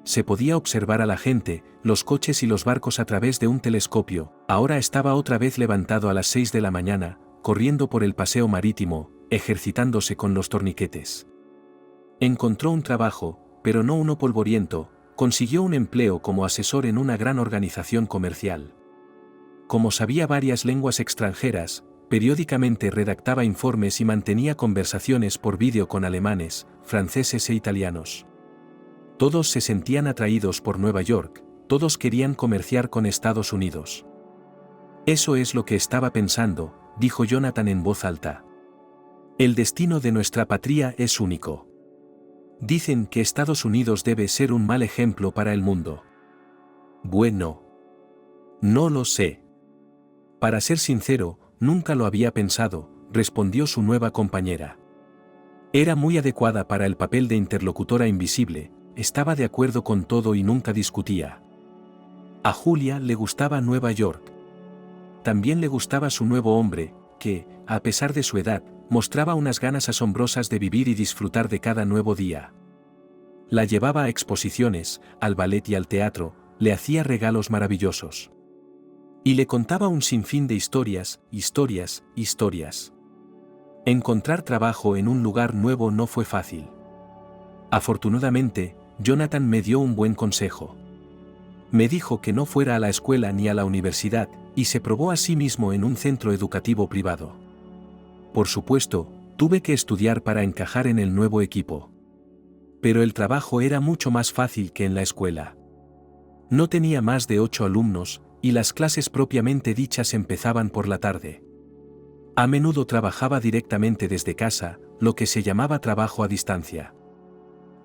Se podía observar a la gente, los coches y los barcos a través de un telescopio. Ahora estaba otra vez levantado a las 6 de la mañana, corriendo por el paseo marítimo, ejercitándose con los torniquetes. Encontró un trabajo, pero no uno polvoriento, consiguió un empleo como asesor en una gran organización comercial. Como sabía varias lenguas extranjeras, periódicamente redactaba informes y mantenía conversaciones por vídeo con alemanes, franceses e italianos. Todos se sentían atraídos por Nueva York, todos querían comerciar con Estados Unidos. Eso es lo que estaba pensando, dijo Jonathan en voz alta. El destino de nuestra patria es único. Dicen que Estados Unidos debe ser un mal ejemplo para el mundo. Bueno. No lo sé. Para ser sincero, nunca lo había pensado, respondió su nueva compañera. Era muy adecuada para el papel de interlocutora invisible, estaba de acuerdo con todo y nunca discutía. A Julia le gustaba Nueva York. También le gustaba su nuevo hombre, que, a pesar de su edad, mostraba unas ganas asombrosas de vivir y disfrutar de cada nuevo día. La llevaba a exposiciones, al ballet y al teatro, le hacía regalos maravillosos. Y le contaba un sinfín de historias, historias. Encontrar trabajo en un lugar nuevo no fue fácil. Afortunadamente, Jonathan me dio un buen consejo. Me dijo que no fuera a la escuela ni a la universidad, y se probó a sí mismo en un centro educativo privado. Por supuesto, tuve que estudiar para encajar en el nuevo equipo. Pero el trabajo era mucho más fácil que en la escuela. No tenía más de 8 alumnos, y las clases propiamente dichas empezaban por la tarde. A menudo trabajaba directamente desde casa, lo que se llamaba trabajo a distancia.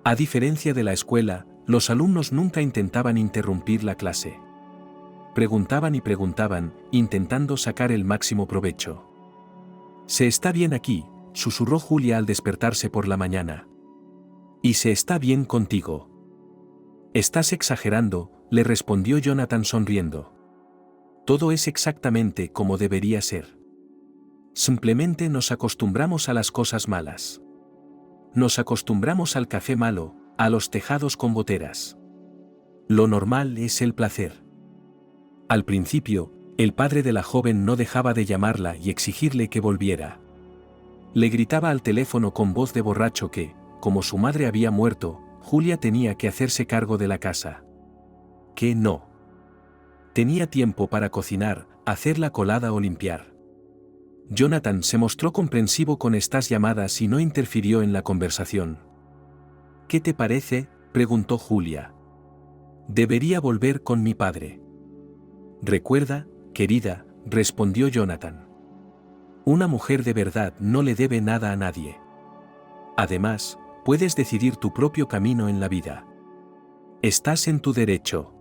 A diferencia de la escuela, los alumnos nunca intentaban interrumpir la clase. Preguntaban y preguntaban, intentando sacar el máximo provecho. ¿Se está bien aquí?, susurró Julia al despertarse por la mañana. ¿Y se está bien contigo? Estás exagerando, le respondió Jonathan sonriendo. Todo es exactamente como debería ser. Simplemente nos acostumbramos a las cosas malas. Nos acostumbramos al café malo, a los tejados con goteras. Lo normal es el placer. Al principio, el padre de la joven no dejaba de llamarla y exigirle que volviera. Le gritaba al teléfono con voz de borracho que, como su madre había muerto, Julia tenía que hacerse cargo de la casa. Que no. Tenía tiempo para cocinar, hacer la colada o limpiar. Jonathan se mostró comprensivo con estas llamadas y no interfirió en la conversación. ¿Qué te parece?, preguntó Julia. Debería volver con mi padre. Recuerda, querida, respondió Jonathan. Una mujer de verdad no le debe nada a nadie. Además, puedes decidir tu propio camino en la vida. Estás en tu derecho.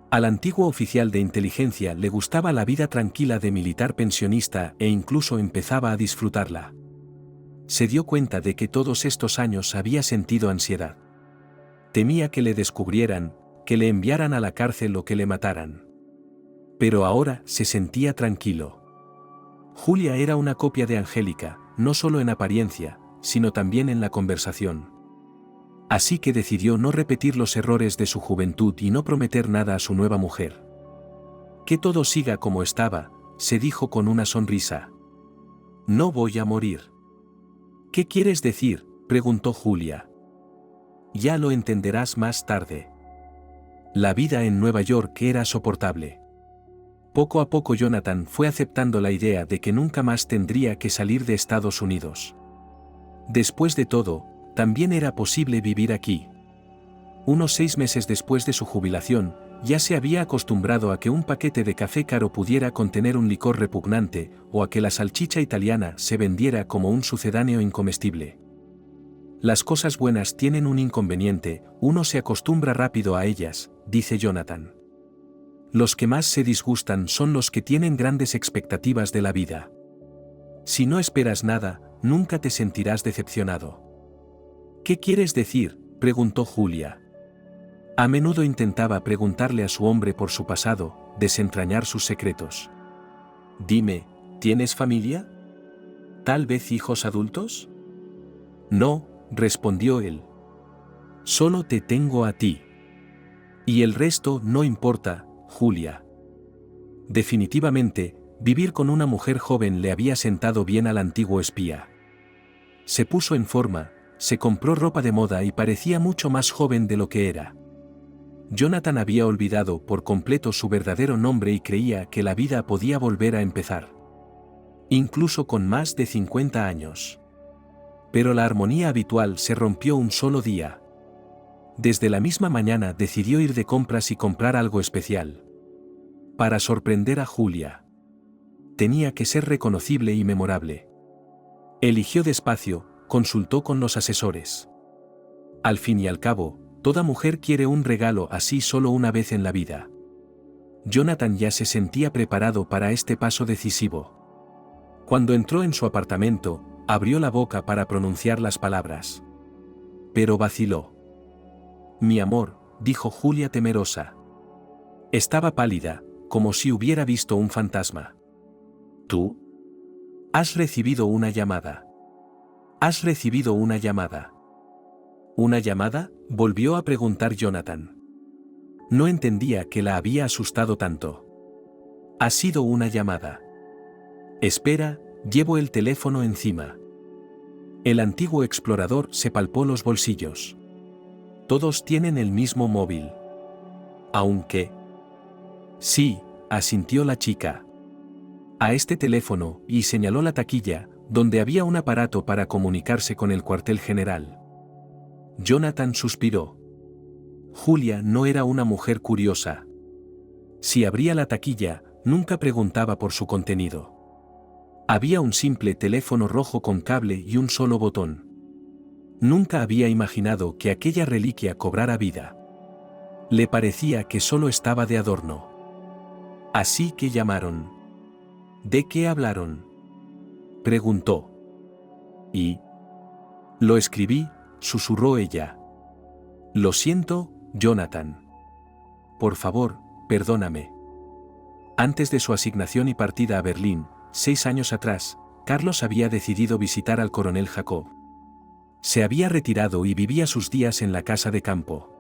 Al antiguo oficial de inteligencia le gustaba la vida tranquila de militar pensionista e incluso empezaba a disfrutarla. Se dio cuenta de que todos estos años había sentido ansiedad. Temía que le descubrieran, que le enviaran a la cárcel o que le mataran. Pero ahora se sentía tranquilo. Julia era una copia de Angélica, no solo en apariencia, sino también en la conversación. Así que decidió no repetir los errores de su juventud y no prometer nada a su nueva mujer. Que todo siga como estaba, se dijo con una sonrisa. No voy a morir. ¿Qué quieres decir?, preguntó Julia. Ya lo entenderás más tarde. La vida en Nueva York era soportable. Poco a poco Jonathan fue aceptando la idea de que nunca más tendría que salir de Estados Unidos. Después de todo, también era posible vivir aquí. Unos 6 meses después de su jubilación, ya se había acostumbrado a que un paquete de café caro pudiera contener un licor repugnante, o a que la salchicha italiana se vendiera como un sucedáneo incomestible. Las cosas buenas tienen un inconveniente, uno se acostumbra rápido a ellas, dice Jonathan. Los que más se disgustan son los que tienen grandes expectativas de la vida. Si no esperas nada, nunca te sentirás decepcionado. ¿Qué quieres decir?, preguntó Julia. A menudo intentaba preguntarle a su hombre por su pasado, desentrañar sus secretos. Dime, ¿tienes familia? ¿Tal vez hijos adultos? No, respondió él. Solo te tengo a ti. Y el resto no importa, Julia. Definitivamente, vivir con una mujer joven le había sentado bien al antiguo espía. Se puso en forma, se compró ropa de moda y parecía mucho más joven de lo que era. Jonathan había olvidado por completo su verdadero nombre y creía que la vida podía volver a empezar. Incluso con más de 50 años. Pero la armonía habitual se rompió un solo día. Desde la misma mañana decidió ir de compras y comprar algo especial. Para sorprender a Julia. Tenía que ser reconocible y memorable. Eligió despacio, consultó con los asesores. Al fin y al cabo, toda mujer quiere un regalo así solo una vez en la vida. Jonathan ya se sentía preparado para este paso decisivo. Cuando entró en su apartamento, abrió la boca para pronunciar las palabras. Pero vaciló. Mi amor, dijo Julia temerosa. Estaba pálida, como si hubiera visto un fantasma. ¿Tú? Has recibido una llamada. Has recibido una llamada. ¿Una llamada?, volvió a preguntar Jonathan. No entendía que la había asustado tanto. Ha sido una llamada. Espera, llevo el teléfono encima. El antiguo explorador se palpó los bolsillos. Todos tienen el mismo móvil. Aunque... Sí, asintió la chica. A este teléfono, y señaló la taquilla, donde había un aparato para comunicarse con el cuartel general. Jonathan suspiró. Julia no era una mujer curiosa. Si abría la taquilla, nunca preguntaba por su contenido. Había un simple teléfono rojo con cable y un solo botón. Nunca había imaginado que aquella reliquia cobrara vida. Le parecía que solo estaba de adorno. Así que llamaron. ¿De qué hablaron?, preguntó. y... Lo escribí, susurró ella. Lo siento, Jonathan. Por favor, perdóname. Antes de su asignación y partida a Berlín, 6 años atrás, Carlos había decidido visitar al coronel Jacob. Se había retirado y vivía sus días en la casa de campo.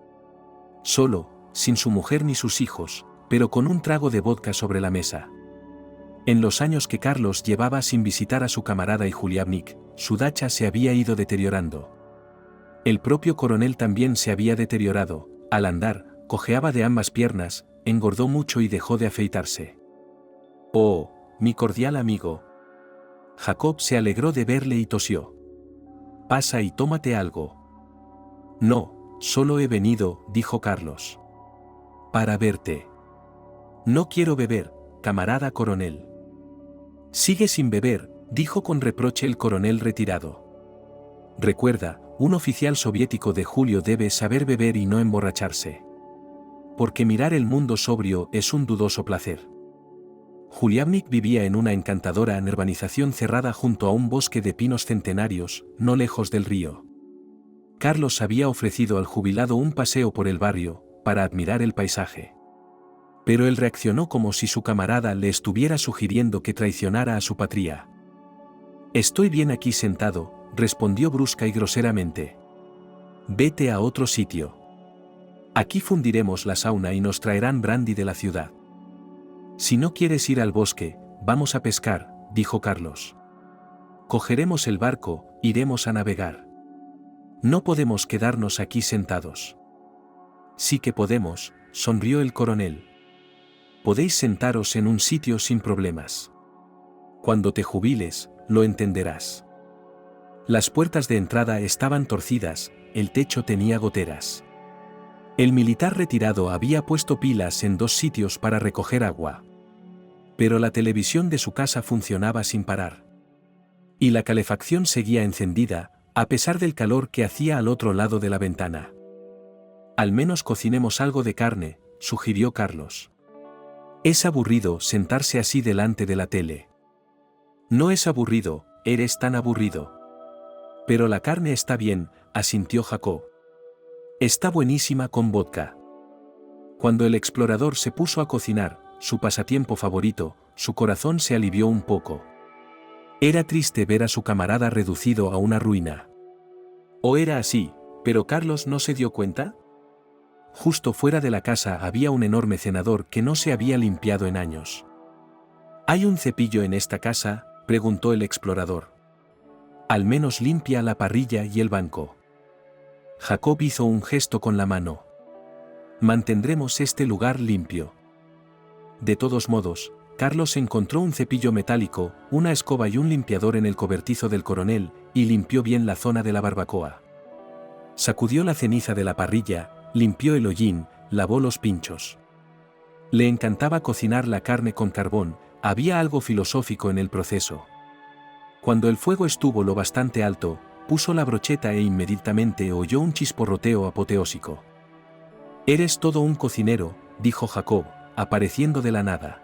Solo, sin su mujer ni sus hijos, pero con un trago de vodka sobre la mesa. En los años que Carlos llevaba sin visitar a su camarada y Juliavnik, su dacha se había ido deteriorando. El propio coronel también se había deteriorado, al andar, cojeaba de ambas piernas, engordó mucho y dejó de afeitarse. «Oh, mi cordial amigo». Jacob se alegró de verle y tosió. «Pasa y tómate algo». «No, solo he venido», dijo Carlos. «Para verte». «No quiero beber, camarada coronel». «Sigue sin beber», dijo con reproche el coronel retirado. «Recuerda, un oficial soviético de Julio debe saber beber y no emborracharse. Porque mirar el mundo sobrio es un dudoso placer». Juliavnik vivía en una encantadora urbanización cerrada junto a un bosque de pinos centenarios, no lejos del río. Carlos había ofrecido al jubilado un paseo por el barrio, para admirar el paisaje. Pero él reaccionó como si su camarada le estuviera sugiriendo que traicionara a su patria. «Estoy bien aquí sentado», respondió brusca y groseramente. «Vete a otro sitio. Aquí fundiremos la sauna y nos traerán brandy de la ciudad». «Si no quieres ir al bosque, vamos a pescar», dijo Carlos. «Cogeremos el barco, iremos a navegar. No podemos quedarnos aquí sentados». «Sí que podemos», sonrió el coronel. «Podéis sentaros en un sitio sin problemas. Cuando te jubiles, lo entenderás». Las puertas de entrada estaban torcidas, el techo tenía goteras. El militar retirado había puesto pilas en 2 sitios para recoger agua. Pero la televisión de su casa funcionaba sin parar. Y la calefacción seguía encendida, a pesar del calor que hacía al otro lado de la ventana. «Al menos cocinemos algo de carne», sugirió Carlos. «Es aburrido sentarse así delante de la tele». «No es aburrido, eres tan aburrido». «Pero la carne está bien», asintió Jacob. «Está buenísima con vodka». Cuando el explorador se puso a cocinar, su pasatiempo favorito, su corazón se alivió un poco. Era triste ver a su camarada reducido a una ruina. ¿O era así, pero Carlos no se dio cuenta? Justo fuera de la casa había un enorme cenador que no se había limpiado en años. «¿Hay un cepillo en esta casa?», preguntó el explorador. «Al menos limpia la parrilla y el banco». Jacob hizo un gesto con la mano. «Mantendremos este lugar limpio». De todos modos, Carlos encontró un cepillo metálico, una escoba y un limpiador en el cobertizo del coronel, y limpió bien la zona de la barbacoa. Sacudió la ceniza de la parrilla, limpió el hollín, lavó los pinchos. Le encantaba cocinar la carne con carbón, había algo filosófico en el proceso. Cuando el fuego estuvo lo bastante alto, puso la brocheta e inmediatamente oyó un chisporroteo apoteósico. «Eres todo un cocinero», dijo Jacob, apareciendo de la nada.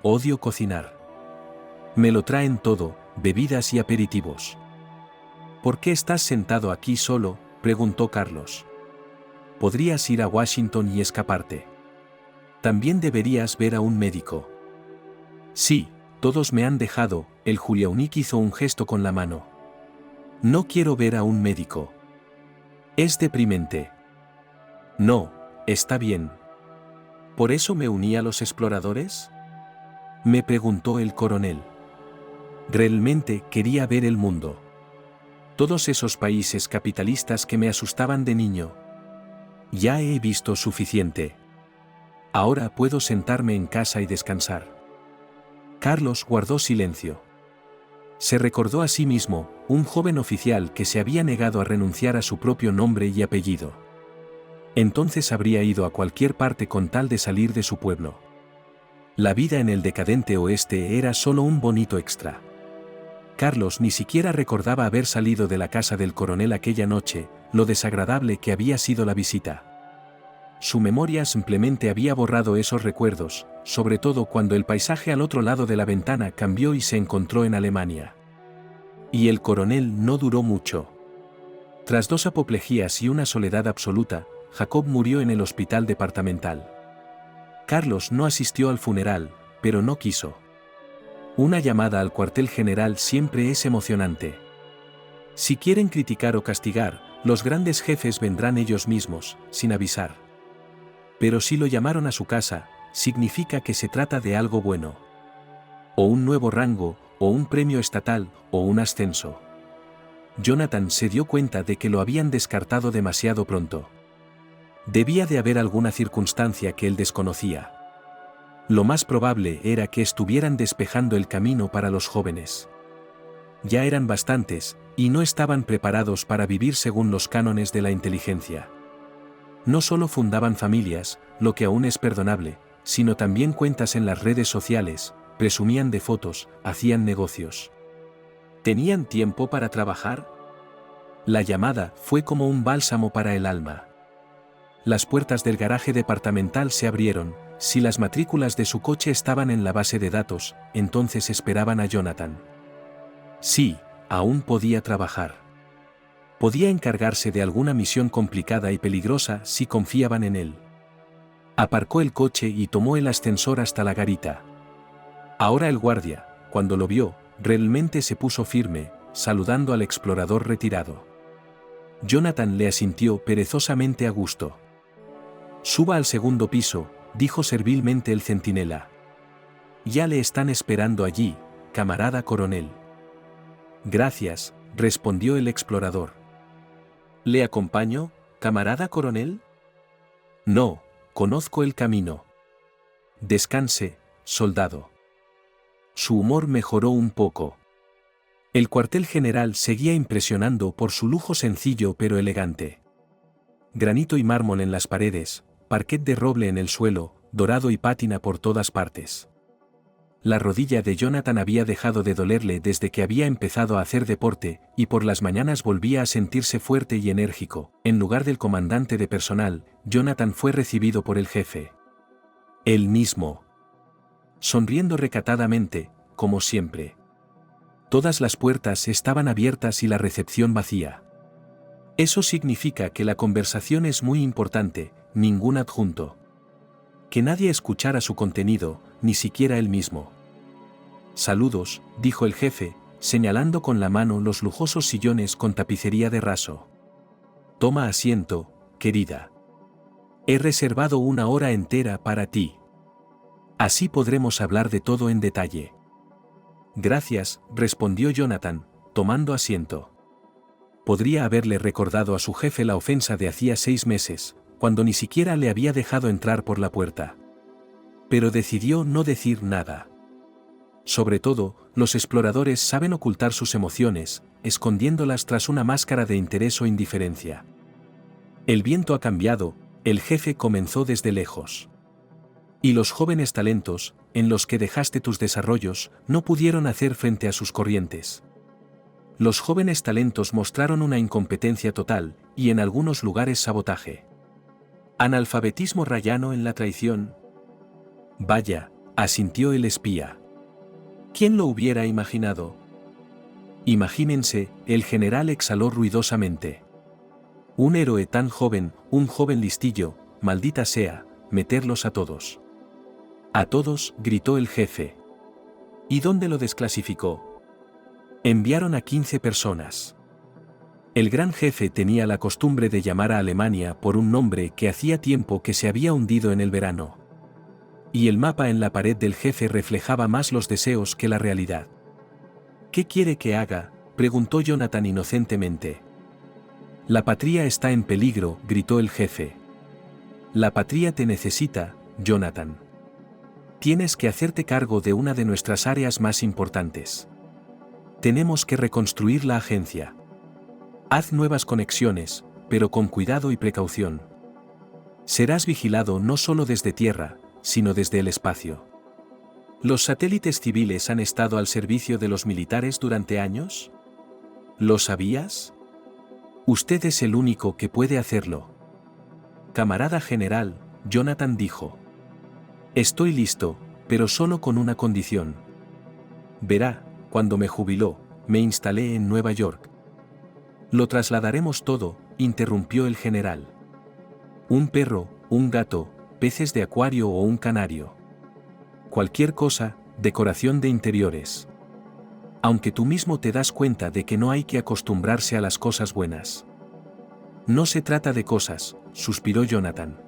«Odio cocinar. Me lo traen todo, bebidas y aperitivos». «¿Por qué estás sentado aquí solo?», preguntó Carlos. «Podrías ir a Washington y escaparte. También deberías ver a un médico». «Sí, todos me han dejado», el Juliaunik hizo un gesto con la mano. «No quiero ver a un médico. Es deprimente». «No, está bien». «¿Por eso me uní a los exploradores?», me preguntó el coronel. Realmente quería ver el mundo. Todos esos países capitalistas que me asustaban de niño. Ya he visto suficiente. Ahora puedo sentarme en casa y descansar». Carlos guardó silencio. Se recordó a sí mismo, un joven oficial que se había negado a renunciar a su propio nombre y apellido. Entonces habría ido a cualquier parte con tal de salir de su pueblo. La vida en el decadente oeste era solo un bonito extra. Carlos ni siquiera recordaba haber salido de la casa del coronel aquella noche, lo desagradable que había sido la visita. Su memoria simplemente había borrado esos recuerdos, sobre todo cuando el paisaje al otro lado de la ventana cambió y se encontró en Alemania. Y el coronel no duró mucho. Tras 2 apoplejías y una soledad absoluta, Jacob murió en el hospital departamental. Carlos no asistió al funeral, pero no quiso. Una llamada al cuartel general siempre es emocionante. Si quieren criticar o castigar, los grandes jefes vendrán ellos mismos, sin avisar. Pero si lo llamaron a su casa, significa que se trata de algo bueno. O un nuevo rango, o un premio estatal, o un ascenso. Jonathan se dio cuenta de que lo habían descartado demasiado pronto. Debía de haber alguna circunstancia que él desconocía. Lo más probable era que estuvieran despejando el camino para los jóvenes. Ya eran bastantes, y no estaban preparados para vivir según los cánones de la inteligencia. No solo fundaban familias, lo que aún es perdonable, sino también cuentas en las redes sociales, presumían de fotos, hacían negocios. ¿Tenían tiempo para trabajar? La llamada fue como un bálsamo para el alma. Las puertas del garaje departamental se abrieron. Si las matrículas de su coche estaban en la base de datos, entonces esperaban a Jonathan. Sí, aún podía trabajar. Podía encargarse de alguna misión complicada y peligrosa si confiaban en él. Aparcó el coche y tomó el ascensor hasta la garita. Ahora el guardia, cuando lo vio, realmente se puso firme, saludando al explorador retirado. Jonathan le asintió perezosamente a gusto. «Suba al segundo piso», dijo servilmente el centinela. «Ya le están esperando allí, camarada coronel». «Gracias», respondió el explorador. «¿Le acompaño, camarada coronel?» «No, conozco el camino». «Descanse, soldado». Su humor mejoró un poco. El cuartel general seguía impresionando por su lujo sencillo pero elegante. Granito y mármol en las paredes, parquet de roble en el suelo, dorado y pátina por todas partes. La rodilla de Jonathan había dejado de dolerle desde que había empezado a hacer deporte, y por las mañanas volvía a sentirse fuerte y enérgico. En lugar del comandante de personal, Jonathan fue recibido por el jefe. Él mismo. Sonriendo recatadamente, como siempre. Todas las puertas estaban abiertas y la recepción vacía. Eso significa que la conversación es muy importante, ningún adjunto. Que nadie escuchara su contenido, ni siquiera él mismo. «Saludos», dijo el jefe, señalando con la mano los lujosos sillones con tapicería de raso. «Toma asiento, querida. He reservado 1 hora entera para ti. Así podremos hablar de todo en detalle». «Gracias», respondió Jonathan, tomando asiento. Podría haberle recordado a su jefe la ofensa de hacía 6 meses, cuando ni siquiera le había dejado entrar por la puerta. Pero decidió no decir nada. Sobre todo, los exploradores saben ocultar sus emociones, escondiéndolas tras una máscara de interés o indiferencia. El viento ha cambiado, el jefe comenzó desde lejos. Y los jóvenes talentos, en los que dejaste tus desarrollos, no pudieron hacer frente a sus corrientes. Los jóvenes talentos mostraron una incompetencia total, y en algunos lugares sabotaje. ¿Analfabetismo rayano en la traición? Vaya, asintió el espía. ¿Quién lo hubiera imaginado? Imagínense, el general exhaló ruidosamente. Un héroe tan joven, un joven listillo, maldita sea, meterlos a todos. A todos, gritó el jefe. ¿Y dónde lo desclasificó? Enviaron a 15 personas. El gran jefe tenía la costumbre de llamar a Alemania por un nombre que hacía tiempo que se había hundido en el verano. Y el mapa en la pared del jefe reflejaba más los deseos que la realidad. ¿Qué quiere que haga?, preguntó Jonathan inocentemente. La patria está en peligro, gritó el jefe. La patria te necesita, Jonathan. Tienes que hacerte cargo de una de nuestras áreas más importantes. Tenemos que reconstruir la agencia. Haz nuevas conexiones, pero con cuidado y precaución. Serás vigilado no solo desde tierra, sino desde el espacio. ¿Los satélites civiles han estado al servicio de los militares durante años? ¿Lo sabías? Usted es el único que puede hacerlo. Camarada general, Jonathan dijo. Estoy listo, pero solo con una condición. Verá, cuando me jubiló, me instalé en Nueva York. Lo trasladaremos todo, interrumpió el general. Un perro, un gato, peces de acuario o un canario. Cualquier cosa, decoración de interiores. Aunque tú mismo te das cuenta de que no hay que acostumbrarse a las cosas buenas. No se trata de cosas, suspiró Jonathan.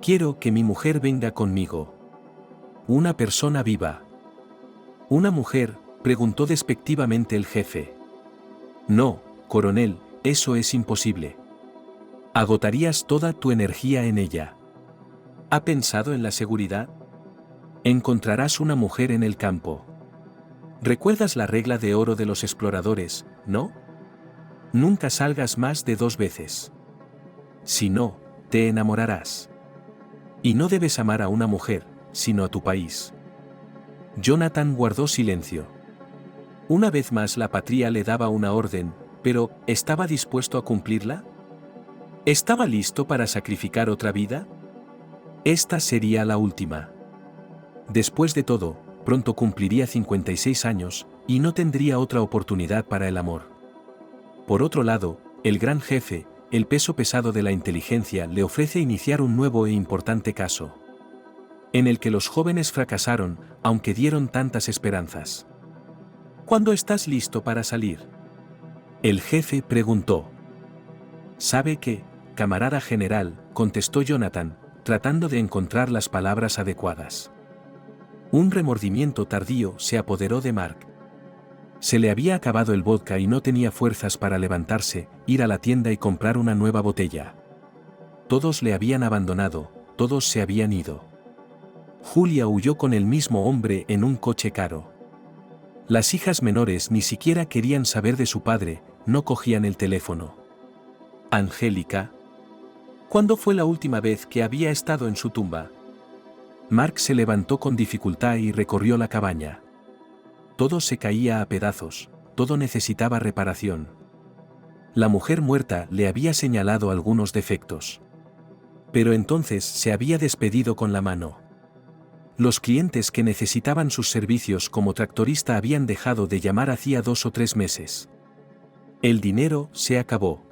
Quiero que mi mujer venga conmigo. Una persona viva. ¿Una mujer?, preguntó despectivamente el jefe. No, coronel, eso es imposible. Agotarías toda tu energía en ella. ¿Ha pensado en la seguridad? Encontrarás una mujer en el campo. ¿Recuerdas la regla de oro de los exploradores, no? Nunca salgas más de 2 veces. Si no, te enamorarás. Y no debes amar a una mujer, sino a tu país. Jonathan guardó silencio. Una vez más la patria le daba una orden, pero ¿estaba dispuesto a cumplirla? ¿Estaba listo para sacrificar otra vida? Esta sería la última. Después de todo, pronto cumpliría 56 años, y no tendría otra oportunidad para el amor. Por otro lado, el gran jefe, el peso pesado de la inteligencia, le ofrece iniciar un nuevo e importante caso, en el que los jóvenes fracasaron, aunque dieron tantas esperanzas. ¿Cuándo estás listo para salir?, el jefe preguntó. ¿Sabe qué, camarada general?, contestó Jonathan, tratando de encontrar las palabras adecuadas. Un remordimiento tardío se apoderó de Mark. Se le había acabado el vodka y no tenía fuerzas para levantarse, ir a la tienda y comprar una nueva botella. Todos le habían abandonado, todos se habían ido. Julia huyó con el mismo hombre en un coche caro. Las hijas menores ni siquiera querían saber de su padre, no cogían el teléfono. Angélica. ¿Cuándo fue la última vez que había estado en su tumba? Mark se levantó con dificultad y recorrió la cabaña. Todo se caía a pedazos, todo necesitaba reparación. La mujer muerta le había señalado algunos defectos. Pero entonces se había despedido con la mano. Los clientes que necesitaban sus servicios como tractorista habían dejado de llamar hacía 2 o 3 meses. El dinero se acabó.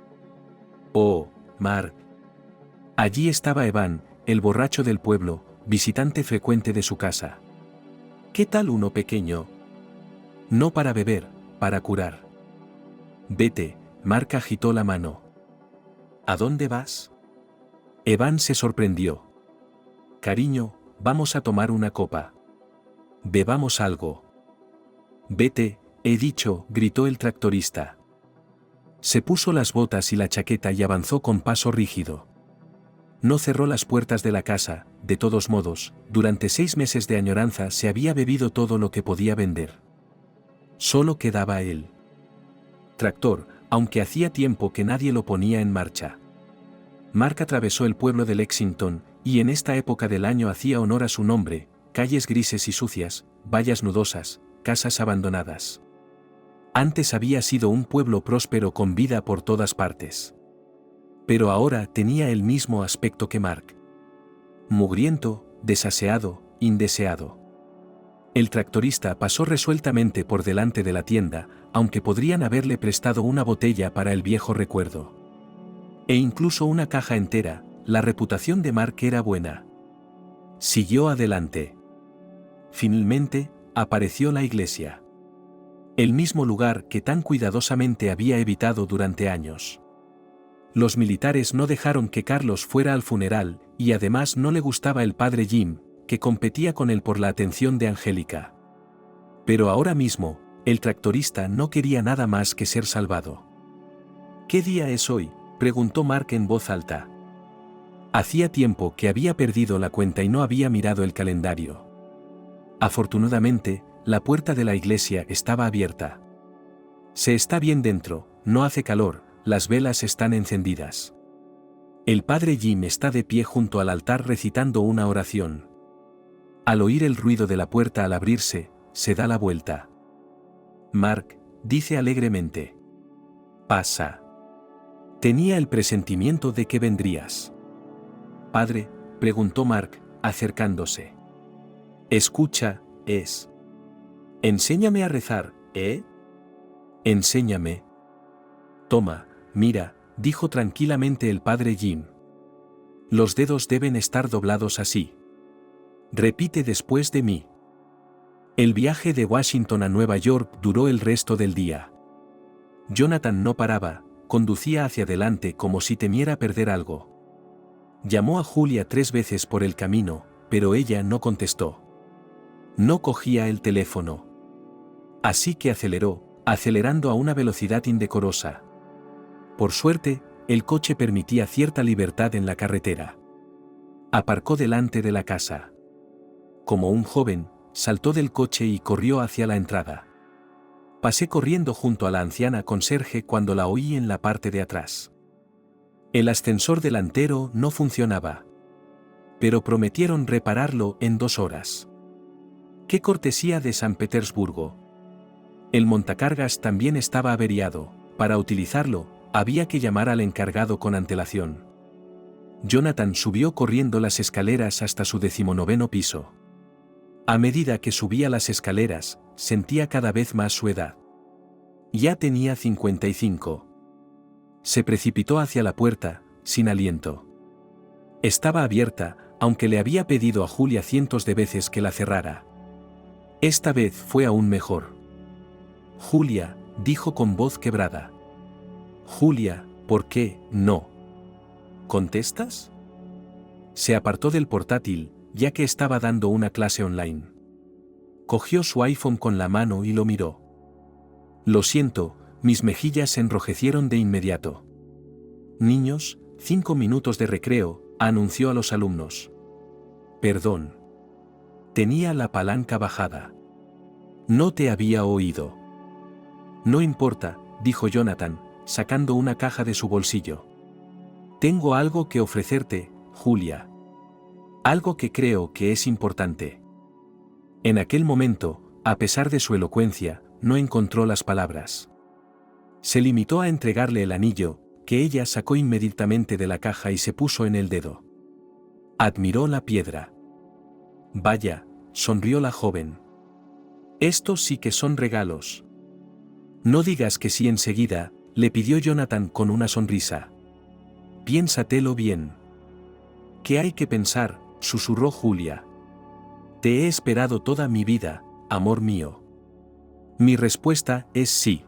Oh, Mark. Allí estaba Evan, el borracho del pueblo, visitante frecuente de su casa. ¿Qué tal uno pequeño? No para beber, para curar. Vete, Mark agitó la mano. ¿A dónde vas? Evan se sorprendió. Cariño, vamos a tomar una copa. Bebamos algo. Vete, he dicho, gritó el tractorista. Se puso las botas y la chaqueta y avanzó con paso rígido. No cerró las puertas de la casa, de todos modos, durante 6 meses de añoranza se había bebido todo lo que podía vender. Solo quedaba él. Tractor, aunque hacía tiempo que nadie lo ponía en marcha. Mark atravesó el pueblo de Lexington, y en esta época del año hacía honor a su nombre, calles grises y sucias, vallas nudosas, casas abandonadas. Antes había sido un pueblo próspero con vida por todas partes. Pero ahora tenía el mismo aspecto que Mark. Mugriento, desaseado, indeseado. El tractorista pasó resueltamente por delante de la tienda, aunque podrían haberle prestado una botella para el viejo recuerdo. E incluso una caja entera, la reputación de Mark era buena. Siguió adelante. Finalmente, apareció la iglesia. El mismo lugar que tan cuidadosamente había evitado durante años. Los militares no dejaron que Carlos fuera al funeral, y además no le gustaba el padre Jim, que competía con él por la atención de Angélica. Pero ahora mismo, el tractorista no quería nada más que ser salvado. ¿Qué día es hoy?, preguntó Mark en voz alta. Hacía tiempo que había perdido la cuenta y no había mirado el calendario. Afortunadamente, la puerta de la iglesia estaba abierta. Se está bien dentro, no hace calor, las velas están encendidas. El padre Jim está de pie junto al altar recitando una oración. Al oír el ruido de la puerta al abrirse, se da la vuelta. Mark, dice alegremente. Pasa. Tenía el presentimiento de que vendrías. Padre, preguntó Mark, acercándose. Escucha, es. Enséñame a rezar, ¿eh? Enséñame. Toma, mira, dijo tranquilamente el padre Jim. Los dedos deben estar doblados así. Repite después de mí. El viaje de Washington a Nueva York duró el resto del día. Jonathan no paraba, conducía hacia adelante como si temiera perder algo. Llamó a Julia 3 veces por el camino, pero ella no contestó. No cogía el teléfono. Así que aceleró, acelerando a una velocidad indecorosa. Por suerte, el coche permitía cierta libertad en la carretera. Aparcó delante de la casa. Como un joven, saltó del coche y corrió hacia la entrada. Pasé corriendo junto a la anciana conserje cuando la oí en la parte de atrás. El ascensor delantero no funcionaba. Pero prometieron repararlo en 2 horas. ¡Qué cortesía de San Petersburgo! El montacargas también estaba averiado. Para utilizarlo, había que llamar al encargado con antelación. Jonathan subió corriendo las escaleras hasta su 19º piso. A medida que subía las escaleras, sentía cada vez más su edad. Ya tenía 55. Se precipitó hacia la puerta, sin aliento. Estaba abierta, aunque le había pedido a Julia cientos de veces que la cerrara. Esta vez fue aún mejor. Julia, dijo con voz quebrada. Julia, ¿por qué no contestas? Se apartó del portátil, ya que estaba dando una clase online. Cogió su iPhone con la mano y lo miró. Lo siento, mis mejillas se enrojecieron de inmediato. Niños, 5 minutos de recreo, anunció a los alumnos. Perdón. Tenía la palanca bajada. No te había oído. No importa, dijo Jonathan, sacando una caja de su bolsillo. Tengo algo que ofrecerte, Julia. Algo que creo que es importante. En aquel momento, a pesar de su elocuencia, no encontró las palabras. Se limitó a entregarle el anillo, que ella sacó inmediatamente de la caja y se puso en el dedo. Admiró la piedra. Vaya, sonrió la joven. Estos sí que son regalos. No digas que sí enseguida, le pidió Jonathan con una sonrisa. Piénsatelo bien. ¿Qué hay que pensar?, susurró Julia. Te he esperado toda mi vida, amor mío. Mi respuesta es sí.